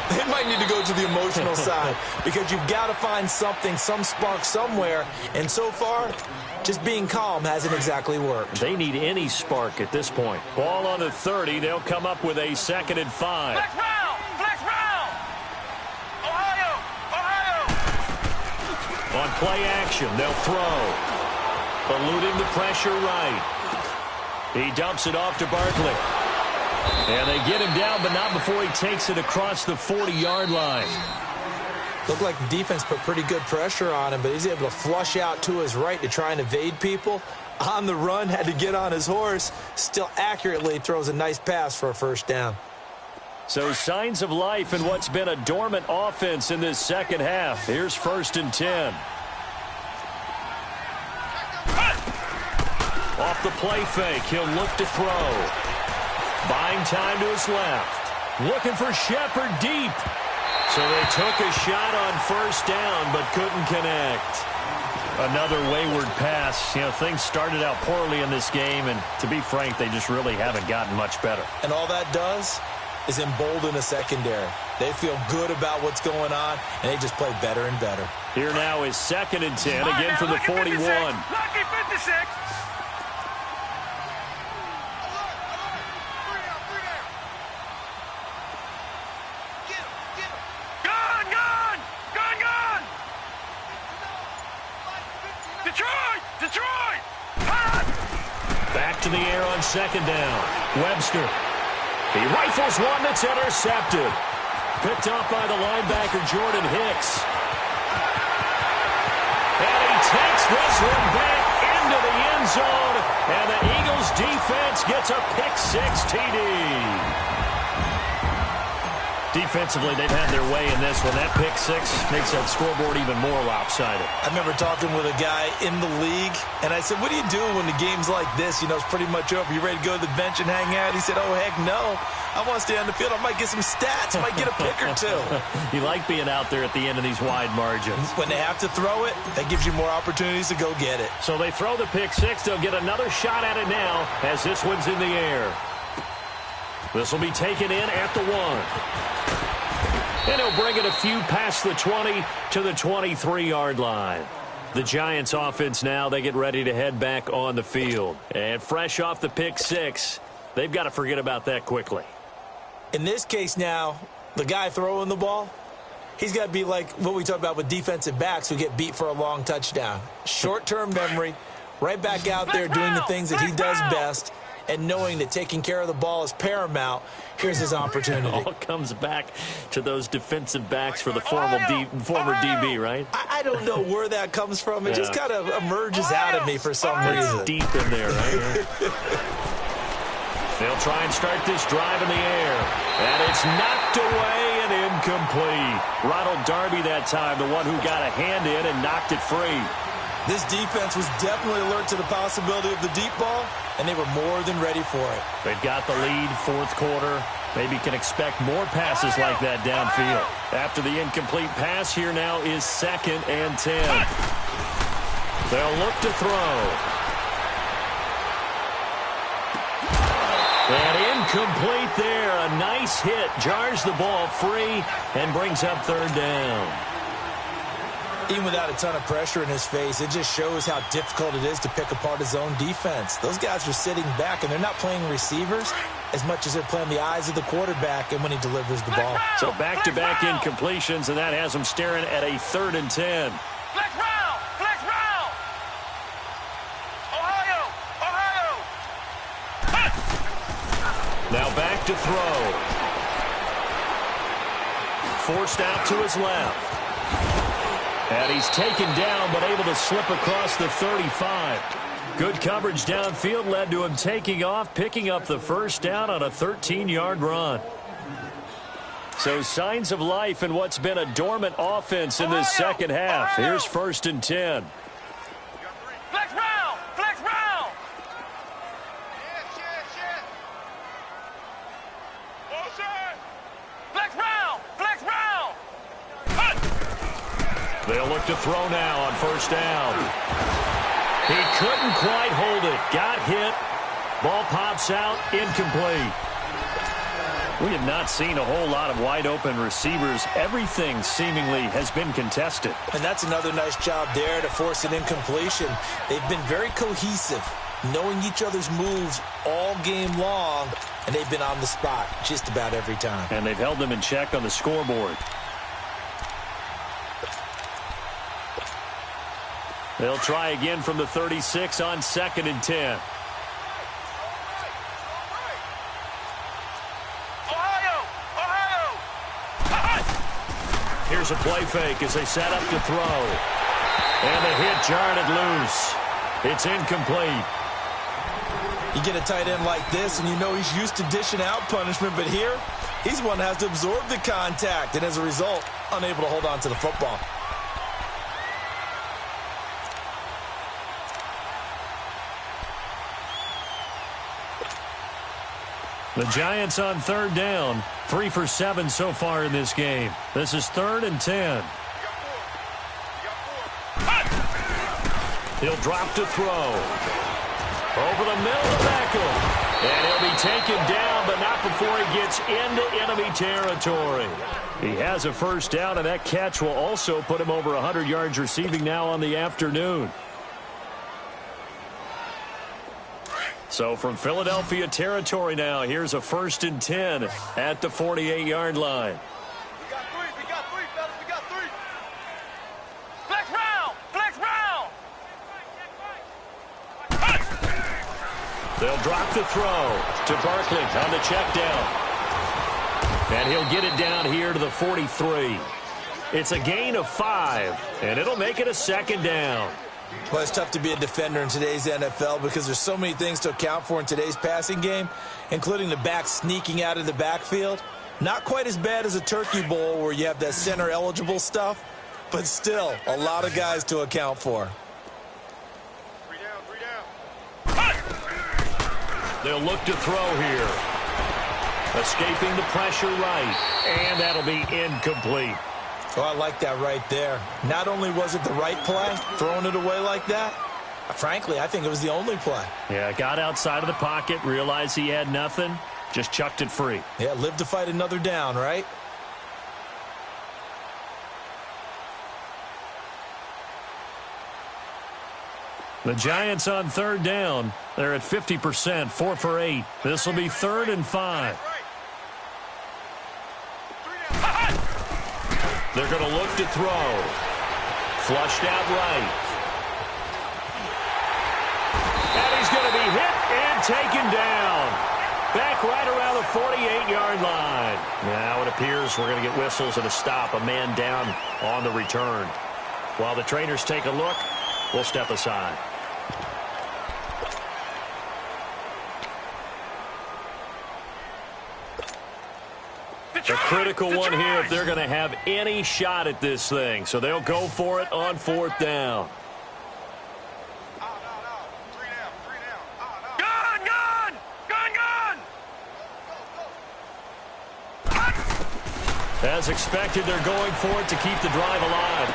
They might need to go to the emotional side because you've got to find something, some spark somewhere. And so far, just being calm hasn't exactly worked. They need any spark at this point. Ball on the 30. They'll come up with a 2nd and 5. Flex round! Ohio! On play action, they'll throw. Eluding the pressure right. He dumps it off to Barkley. And they get him down, but not before he takes it across the 40-yard line. Looked like the defense put pretty good pressure on him, but he's able to flush out to his right to try and evade people. On the run, had to get on his horse. Still accurately throws a nice pass for a 1st down. So signs of life in what's been a dormant offense in this second half. Here's 1st and 10. Off the play fake, he'll look to throw. Buying time to his left. Looking for Shepard deep. So they took a shot on 1st down, but couldn't connect. Another wayward pass. You know, things started out poorly in this game, and to be frank, they just really haven't gotten much better. And all that does is embolden a secondary. They feel good about what's going on, and they just play better and better. Here now is 2nd and 10, again from the 41. Lucky 56. Detroit! Back to the air on 2nd down. Webster. He rifles one that's intercepted. Picked off by the linebacker, Jordan Hicks. And he takes this one back into the end zone. And the Eagles defense gets a pick-6 TD. Defensively, they've had their way in this one. That pick-6 makes that scoreboard even more lopsided. I remember talking with a guy in the league, and I said, what do you do when the game's like this? You know, it's pretty much over. You ready to go to the bench and hang out? He said, oh, heck no. I want to stay on the field. I might get some stats. I might get a pick or two. You like being out there at the end of these wide margins. When they have to throw it, that gives you more opportunities to go get it. So they throw the pick-6. They'll get another shot at it now as this one's in the air. This will be taken in at the 1. And he'll bring it a few past the 20 to the 23-yard line. The Giants offense now, they get ready to head back on the field. And fresh off the pick-6, they've got to forget about that quickly. In this case now, the guy throwing the ball, He's got to be like what we talk about with defensive backs who get beat for a long touchdown. Short-term memory, right back out there doing the things that he does best, and knowing that taking care of the ball is paramount. Here's his opportunity. It all comes back to those defensive backs for the former DB, right? I don't know where that comes from. It just kind of emerges out of me for some reason. It's deep in there, right? They'll try and start this drive in the air. And it's knocked away and incomplete. Ronald Darby that time, the one who got a hand in and knocked it free. This defense was definitely alert to the possibility of the deep ball, and they were more than ready for it. They've got the lead, fourth quarter. Maybe can expect more passes like that downfield. After the incomplete pass, here now is 2nd and 10. They'll look to throw. And incomplete there. A nice hit. Jars the ball free and brings up 3rd down. Even without a ton of pressure in his face, it just shows how difficult it is to pick apart his own defense. Those guys are sitting back, and they're not playing receivers as much as they're playing the eyes of the quarterback and when he delivers the ball. So back-to-back incompletions, and that has him staring at a 3rd and 10. Flex round! Flex round! Ohio! Now back to throw. Forced out to his left. And he's taken down, but able to slip across the 35. Good coverage downfield led to him taking off, picking up the 1st down on a 13-yard run. So signs of life in what's been a dormant offense in this second half. Here's 1st and 10. Flex round! Flex round! Flex round! Flex round! They'll look to throw now on 1st down. He couldn't quite hold it. Got hit. Ball pops out. Incomplete. We have not seen a whole lot of wide-open receivers. Everything seemingly has been contested. And that's another nice job there to force an incompletion. They've been very cohesive, knowing each other's moves all game long, and they've been on the spot just about every time. And they've held them in check on the scoreboard. They'll try again from the 36 on 2nd and 10. Here's a play fake as they set up to throw. And the hit jarred it loose. It's incomplete. You get a tight end like this, and you know he's used to dishing out punishment, but here, he's one that has to absorb the contact, and as a result, unable to hold on to the football. The Giants on 3rd down. 3 for 7 so far in this game. This is 3rd and 10. He'll drop to throw. Over the middle of Beckham. And he'll be taken down, but not before he gets into enemy territory. He has a 1st down, and that catch will also put him over 100 yards receiving now on the afternoon. So from Philadelphia territory now, here's a 1st and 10 at the 48-yard line. We got 3, fellas, we got 3. Flex round! Flex round! They'll drop the throw to Barkley on the check down. And he'll get it down here to the 43. It's a gain of 5, and it'll make it a 2nd down. Well, it's tough to be a defender in today's NFL because there's so many things to account for in today's passing game, including the back sneaking out of the backfield. Not quite as bad as a turkey bowl where you have that center-eligible stuff, but still a lot of guys to account for. 3 down, 3 down. They'll look to throw here. Escaping the pressure right, and that'll be incomplete. Oh, I like that right there. Not only was it the right play, throwing it away like that, frankly, I think it was the only play. Yeah, got outside of the pocket, realized he had nothing, just chucked it free. Yeah, live to fight another down, right? The Giants on 3rd down. They're at 50%, 4 for 8. This will be 3rd and 5. They'll they're going to look to throw. Flushed out right. And he's going to be hit and taken down. Back right around the 48-yard line. Now it appears we're going to get whistles and a stop. A man down on the return. While the trainers take a look, we'll step aside. A critical one here if they're going to have any shot at this thing. So they'll go for it on 4th down. As expected, they're going for it to keep the drive alive.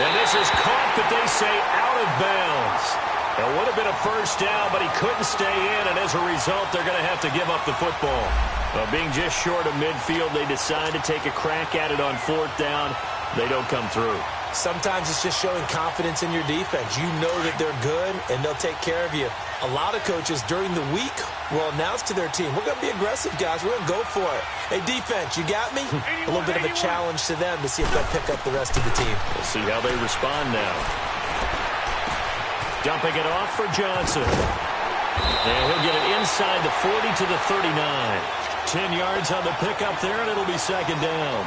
And this is caught, but they say out of bounds. It would have been a first down, but he couldn't stay in, and as a result, they're going to have to give up the football. Well, being just short of midfield, they decide to take a crack at it on 4th down. They don't come through. Sometimes it's just showing confidence in your defense. You know that they're good, and they'll take care of you. A lot of coaches during the week will announce to their team, we're going to be aggressive, guys. We're going to go for it. Hey, defense, you got me? A little bit of a challenge to them to see if they'll pick up the rest of the team. We'll see how they respond now. Dumping it off for Johnson. And he'll get it inside the 40 to the 39. 10 yards on the pickup there, and it'll be 2nd down.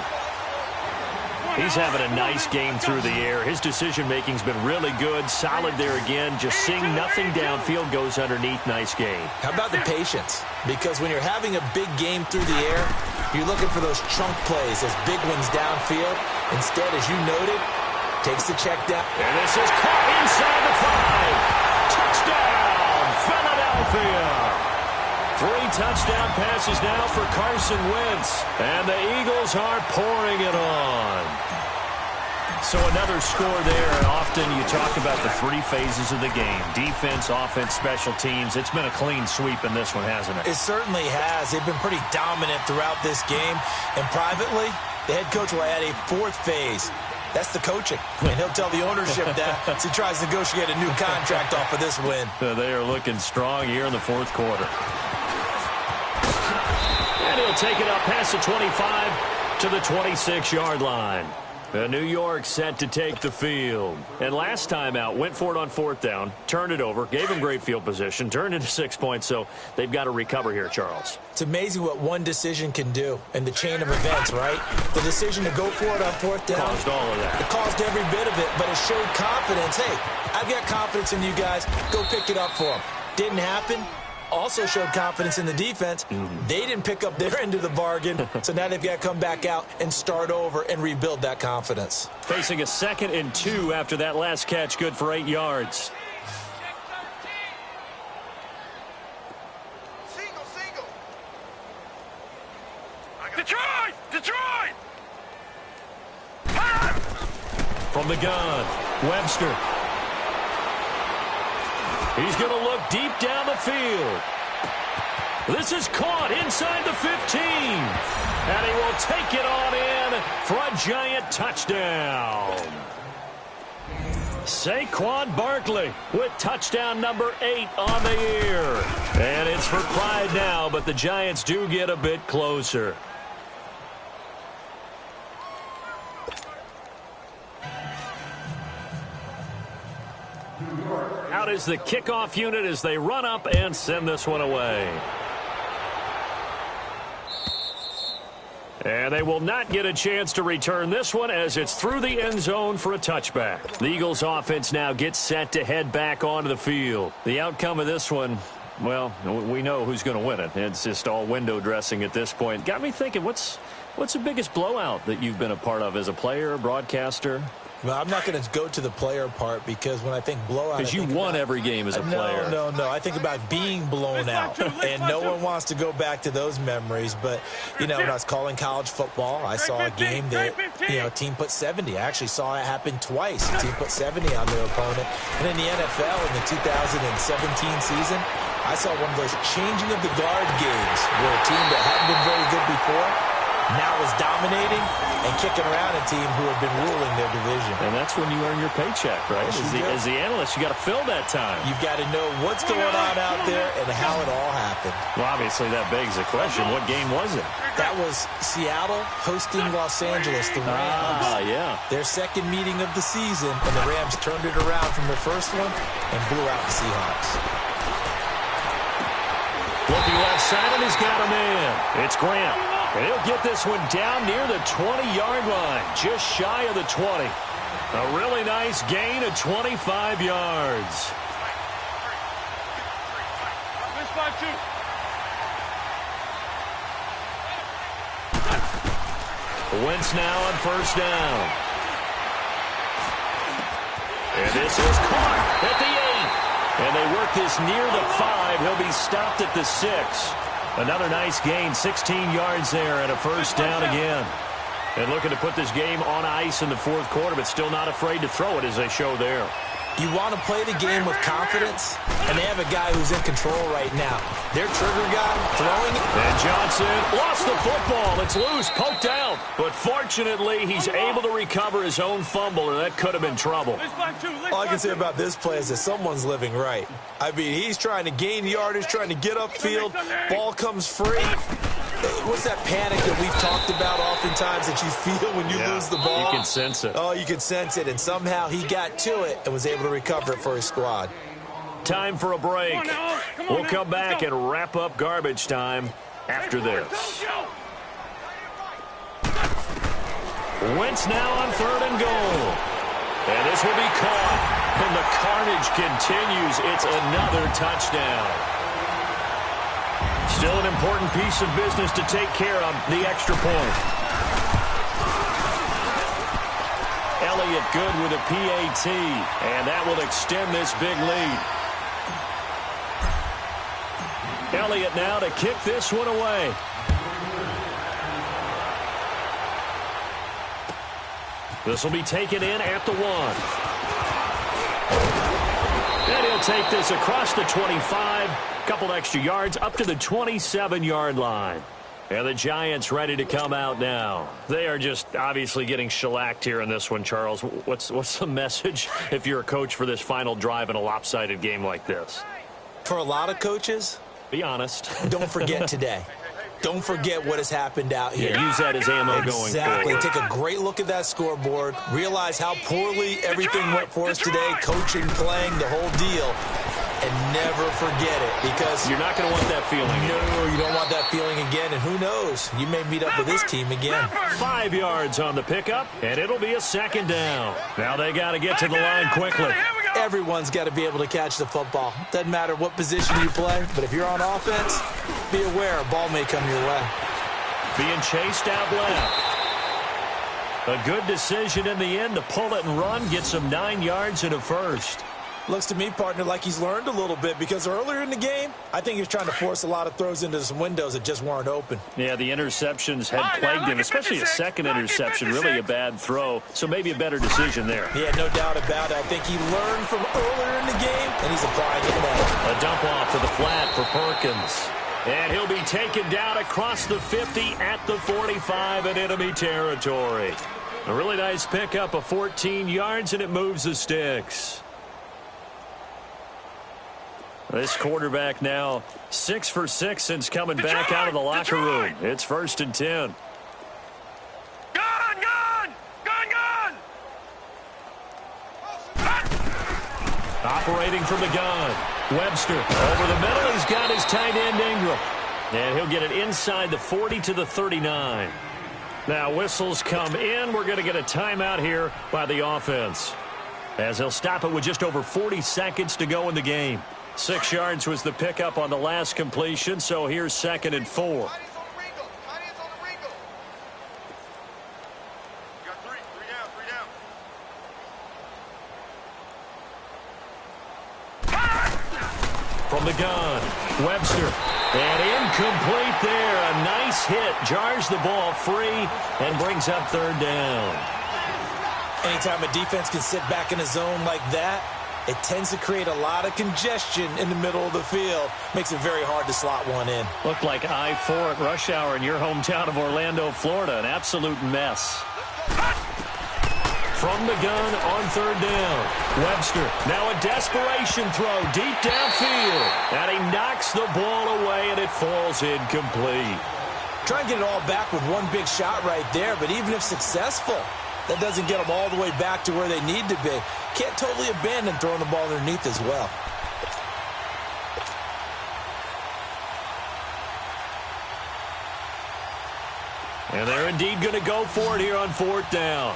He's having a nice game through the air. His decision-making's been really good. Solid there again. Just seeing nothing downfield, goes underneath. Nice game. How about the patience? Because when you're having a big game through the air, you're looking for those chunk plays, those big ones downfield. Instead, as you noted, takes the check down. And this is caught inside the 5. Touchdown, Philadelphia. 3 touchdown passes now for Carson Wentz. And the Eagles are pouring it on. So another score there, and often you talk about the 3 phases of the game. Defense, offense, special teams. It's been a clean sweep in this one, hasn't it? It certainly has. They've been pretty dominant throughout this game. And privately, the head coach will add a 4th phase. That's the coaching. And he'll tell the ownership that as he tries to negotiate a new contract off of this win. They are looking strong here in the 4th quarter. And he'll take it up past the 25 to the 26-yard line. New York set to take the field. And last time out, went for it on 4th down, turned it over, gave him great field position, turned into 6 points, so they've got to recover here, Charles. It's amazing what one decision can do in the chain of events, right? The decision to go for it on 4th down. Caused all of that. It caused every bit of it, but it showed confidence. Hey, I've got confidence in you guys. Go pick it up for them. Didn't happen. Also showed confidence in the defense. They didn't pick up their end of the bargain, so now they've got to come back out and start over and rebuild that confidence. Facing a 2nd and 2 after that last catch, good for 8 yards. Detroit! Detroit! From the gun, Webster. He's going to look deep down the field. This is caught inside the 15. And he will take it on in for a giant touchdown. Saquon Barkley with touchdown number 8 on the year. And it's for pride now, but the Giants do get a bit closer. Out is the kickoff unit as they run up and send this one away. And they will not get a chance to return this one as it's through the end zone for a touchback. The Eagles offense now gets set to head back onto the field. The outcome of this one, well, we know who's going to win it. It's just all window dressing at this point. Got me thinking, what's the biggest blowout that you've been a part of as a player, broadcaster? Well, I'm not going to go to the player part because when I think blowout... Because you won every game as a player. No. I think about being blown out. And no one wants to go back to those memories. But, when I was calling college football, I saw a game that, a team put 70. I actually saw it happen twice. A team put 70 on their opponent. And in the NFL, in the 2017 season, I saw one of those changing of the guard games where a team that hadn't been very good before now is dominating and kicking around a team who have been ruling their division. And that's when you earn your paycheck, right? As the analyst, you got to fill that time. You've got to know what's going on out there and how it all happened. Well, obviously, that begs the question, what game was it? That was Seattle hosting Los Angeles, the Rams. Yeah. Their second meeting of the season, and the Rams turned it around from their first one and blew out the Seahawks. Looking left side, and he's got a man. It's Grant. And he'll get this one down near the 20-yard line, just shy of the 20. A really nice gain of 25 yards. Wentz now on first down. And this is caught at the 8. And they work this near the 5. He'll be stopped at the 6. Another nice gain, 16 yards there, and a first down again. And looking to put this game on ice in the fourth quarter, but still not afraid to throw it as they show there. You want to play the game with confidence, and they have a guy who's in control right now. Their trigger guy throwing it. And Johnson lost the football. It's loose, poked out. But fortunately, he's able to recover his own fumble, or that could have been trouble. All I can say about this play is that someone's living right. I mean, he's trying to gain yardage, trying to get upfield. Ball comes free. What's that panic that we've talked about oftentimes that you feel when you lose the ball? You can sense it. Oh, you can sense it, and somehow he got to it and was able to recover it for his squad. Time for a break. We'll come back and wrap up garbage time after this. Wentz now on 3rd and goal. And this will be caught. And the carnage continues. It's another touchdown. Still an important piece of business to take care of, the extra point. Elliott good with a PAT, and that will extend this big lead. Elliott now to kick this one away. This will be taken in at the 1. And he'll take this across the 25. Couple extra yards up to the 27-yard line. And the Giants ready to come out now. They are just obviously getting shellacked here in this one, Charles. What's the message if you're a coach for this final drive in a lopsided game like this? For a lot of coaches, be honest. Don't forget today. Don't forget what has happened out here. Yeah, use that as ammo going forward. Exactly. Take a great look at that scoreboard. Realize how poorly everything went for us today. Coaching, playing, the whole deal. And never forget it, because you're not going to want that feeling again. No, you don't want that feeling again, and who knows? You may meet up with this team again. 5 yards on the pickup, and it'll be a second down. Now they got to get to the line quickly. Everyone's got to be able to catch the football. Doesn't matter what position you play, but if you're on offense, be aware a ball may come your way. Being chased out left. A good decision in the end to pull it and run, get some 9 yards and a first. Looks to me, partner, like he's learned a little bit, because earlier in the game, I think he was trying to force a lot of throws into some windows that just weren't open. Yeah, the interceptions had plagued him, especially a second interception, really a bad throw, so maybe a better decision there. Yeah, no doubt about it. I think he learned from earlier in the game, and he's applying it now. A dump off to the flat for Perkins. And he'll be taken down across the 50 at the 45 in enemy territory. A really nice pickup of 14 yards, and it moves the sticks. This quarterback now 6 for 6 since coming back out of the locker room. It's 1st and 10. Gone! Operating from the gun. Webster over the middle. He's got his tight end Ingram. And he'll get it inside the 40 to the 39. Now whistles come in. We're going to get a timeout here by the offense, as they'll stop it with just over 40 seconds to go in the game. 6 yards was the pickup on the last completion, so here's 2nd and 4. From the gun, Webster, and incomplete there. A nice hit, jars the ball free, and brings up 3rd down. Anytime a defense can sit back in a zone like that, it tends to create a lot of congestion in the middle of the field. Makes it very hard to slot one in. Looked like I-4 at rush hour in your hometown of Orlando, Florida. An absolute mess. From the gun on third down. Webster, now a desperation throw deep downfield. And he knocks the ball away, and it falls incomplete. Try and get it all back with one big shot right there, but even if successful, that doesn't get them all the way back to where they need to be. Can't totally abandon throwing the ball underneath as well. And they're indeed going to go for it here on fourth down.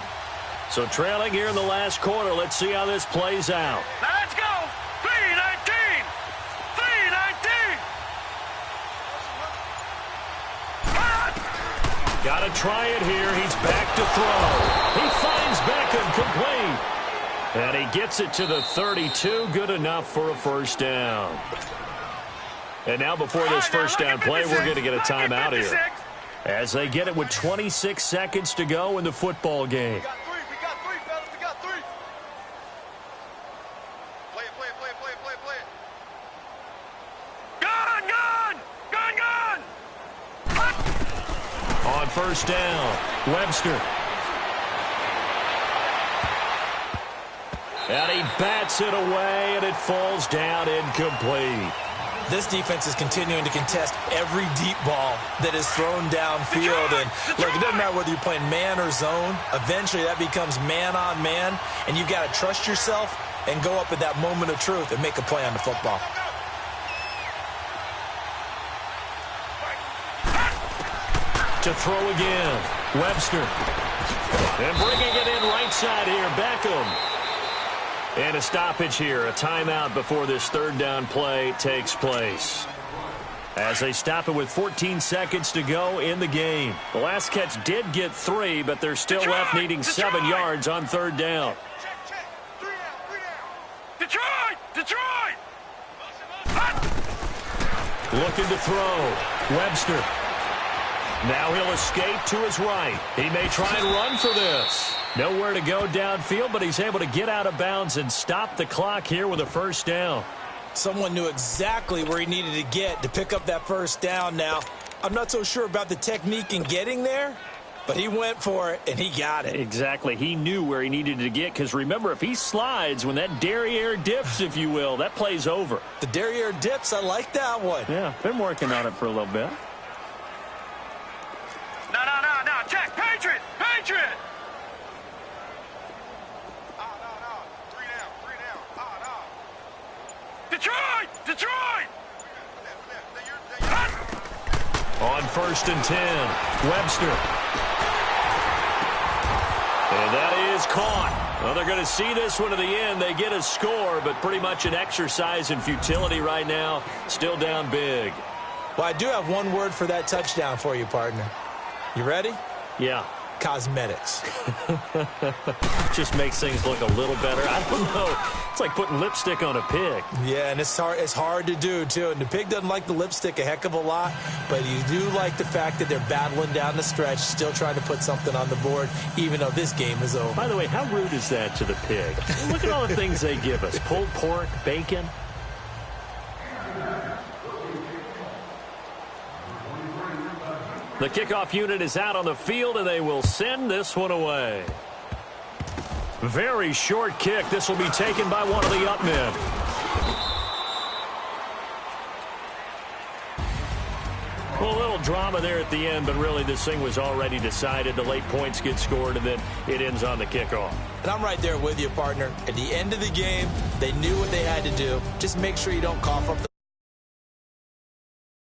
So trailing here in the last quarter, let's see how this plays out. Now let's go! 3-19! 3-19! Got to try it here. He's back to throw. He finds Beckham complete. And he gets it to the 32. Good enough for a first down. And now before this first down play, we're going to get a timeout here. As they get it with 26 seconds to go in the football game. We got three, fellas. We got three. Play it. Gun! On first down, Webster. And he bats it away, and it falls down incomplete. This defense is continuing to contest every deep ball that is thrown downfield. And look, it doesn't matter whether you're playing man or zone. Eventually, that becomes man on man, and you've got to trust yourself and go up at that moment of truth and make a play on the football. To throw again, Webster. And bringing it in right side here, Beckham. And a stoppage here, a timeout before this third down play takes place. As they stop it with 14 seconds to go in the game. The last catch did get 3, but they're still left needing 7 yards on third down. Check. 3 down. Detroit! Looking to throw. Webster. Now he'll escape to his right. He may try and run for this. Nowhere to go downfield, but he's able to get out of bounds and stop the clock here with a first down. Someone knew exactly where he needed to get to pick up that first down now. I'm not so sure about the technique in getting there, but he went for it, and he got it. Exactly. He knew where he needed to get, because remember, if he slides, when that derriere dips, if you will, that play's over. The derriere dips, I like that one. Yeah, been working on it for a little bit. No. Check. Patriot! No. 3 down. Detroit! On first and 10, Webster. And that is caught. Well, they're going to see this one to the end. They get a score, but pretty much an exercise in futility right now. Still down big. Well, I do have one word for that touchdown for you, partner. You ready? Yeah. Cosmetics. Just makes things look a little better. I don't know. It's like putting lipstick on a pig. Yeah, and it's hard to do, too. And the pig doesn't like the lipstick a heck of a lot, but you do like the fact that they're battling down the stretch, still trying to put something on the board, even though this game is over. By the way, how rude is that to the pig? Look at all the things they give us. Pulled pork, bacon. The kickoff unit is out on the field, and they will send this one away. Very short kick. This will be taken by one of the up men. Well, a little drama there at the end, but really this thing was already decided. The late points get scored, and then it ends on the kickoff. And I'm right there with you, partner. At the end of the game, they knew what they had to do. Just make sure you don't cough up the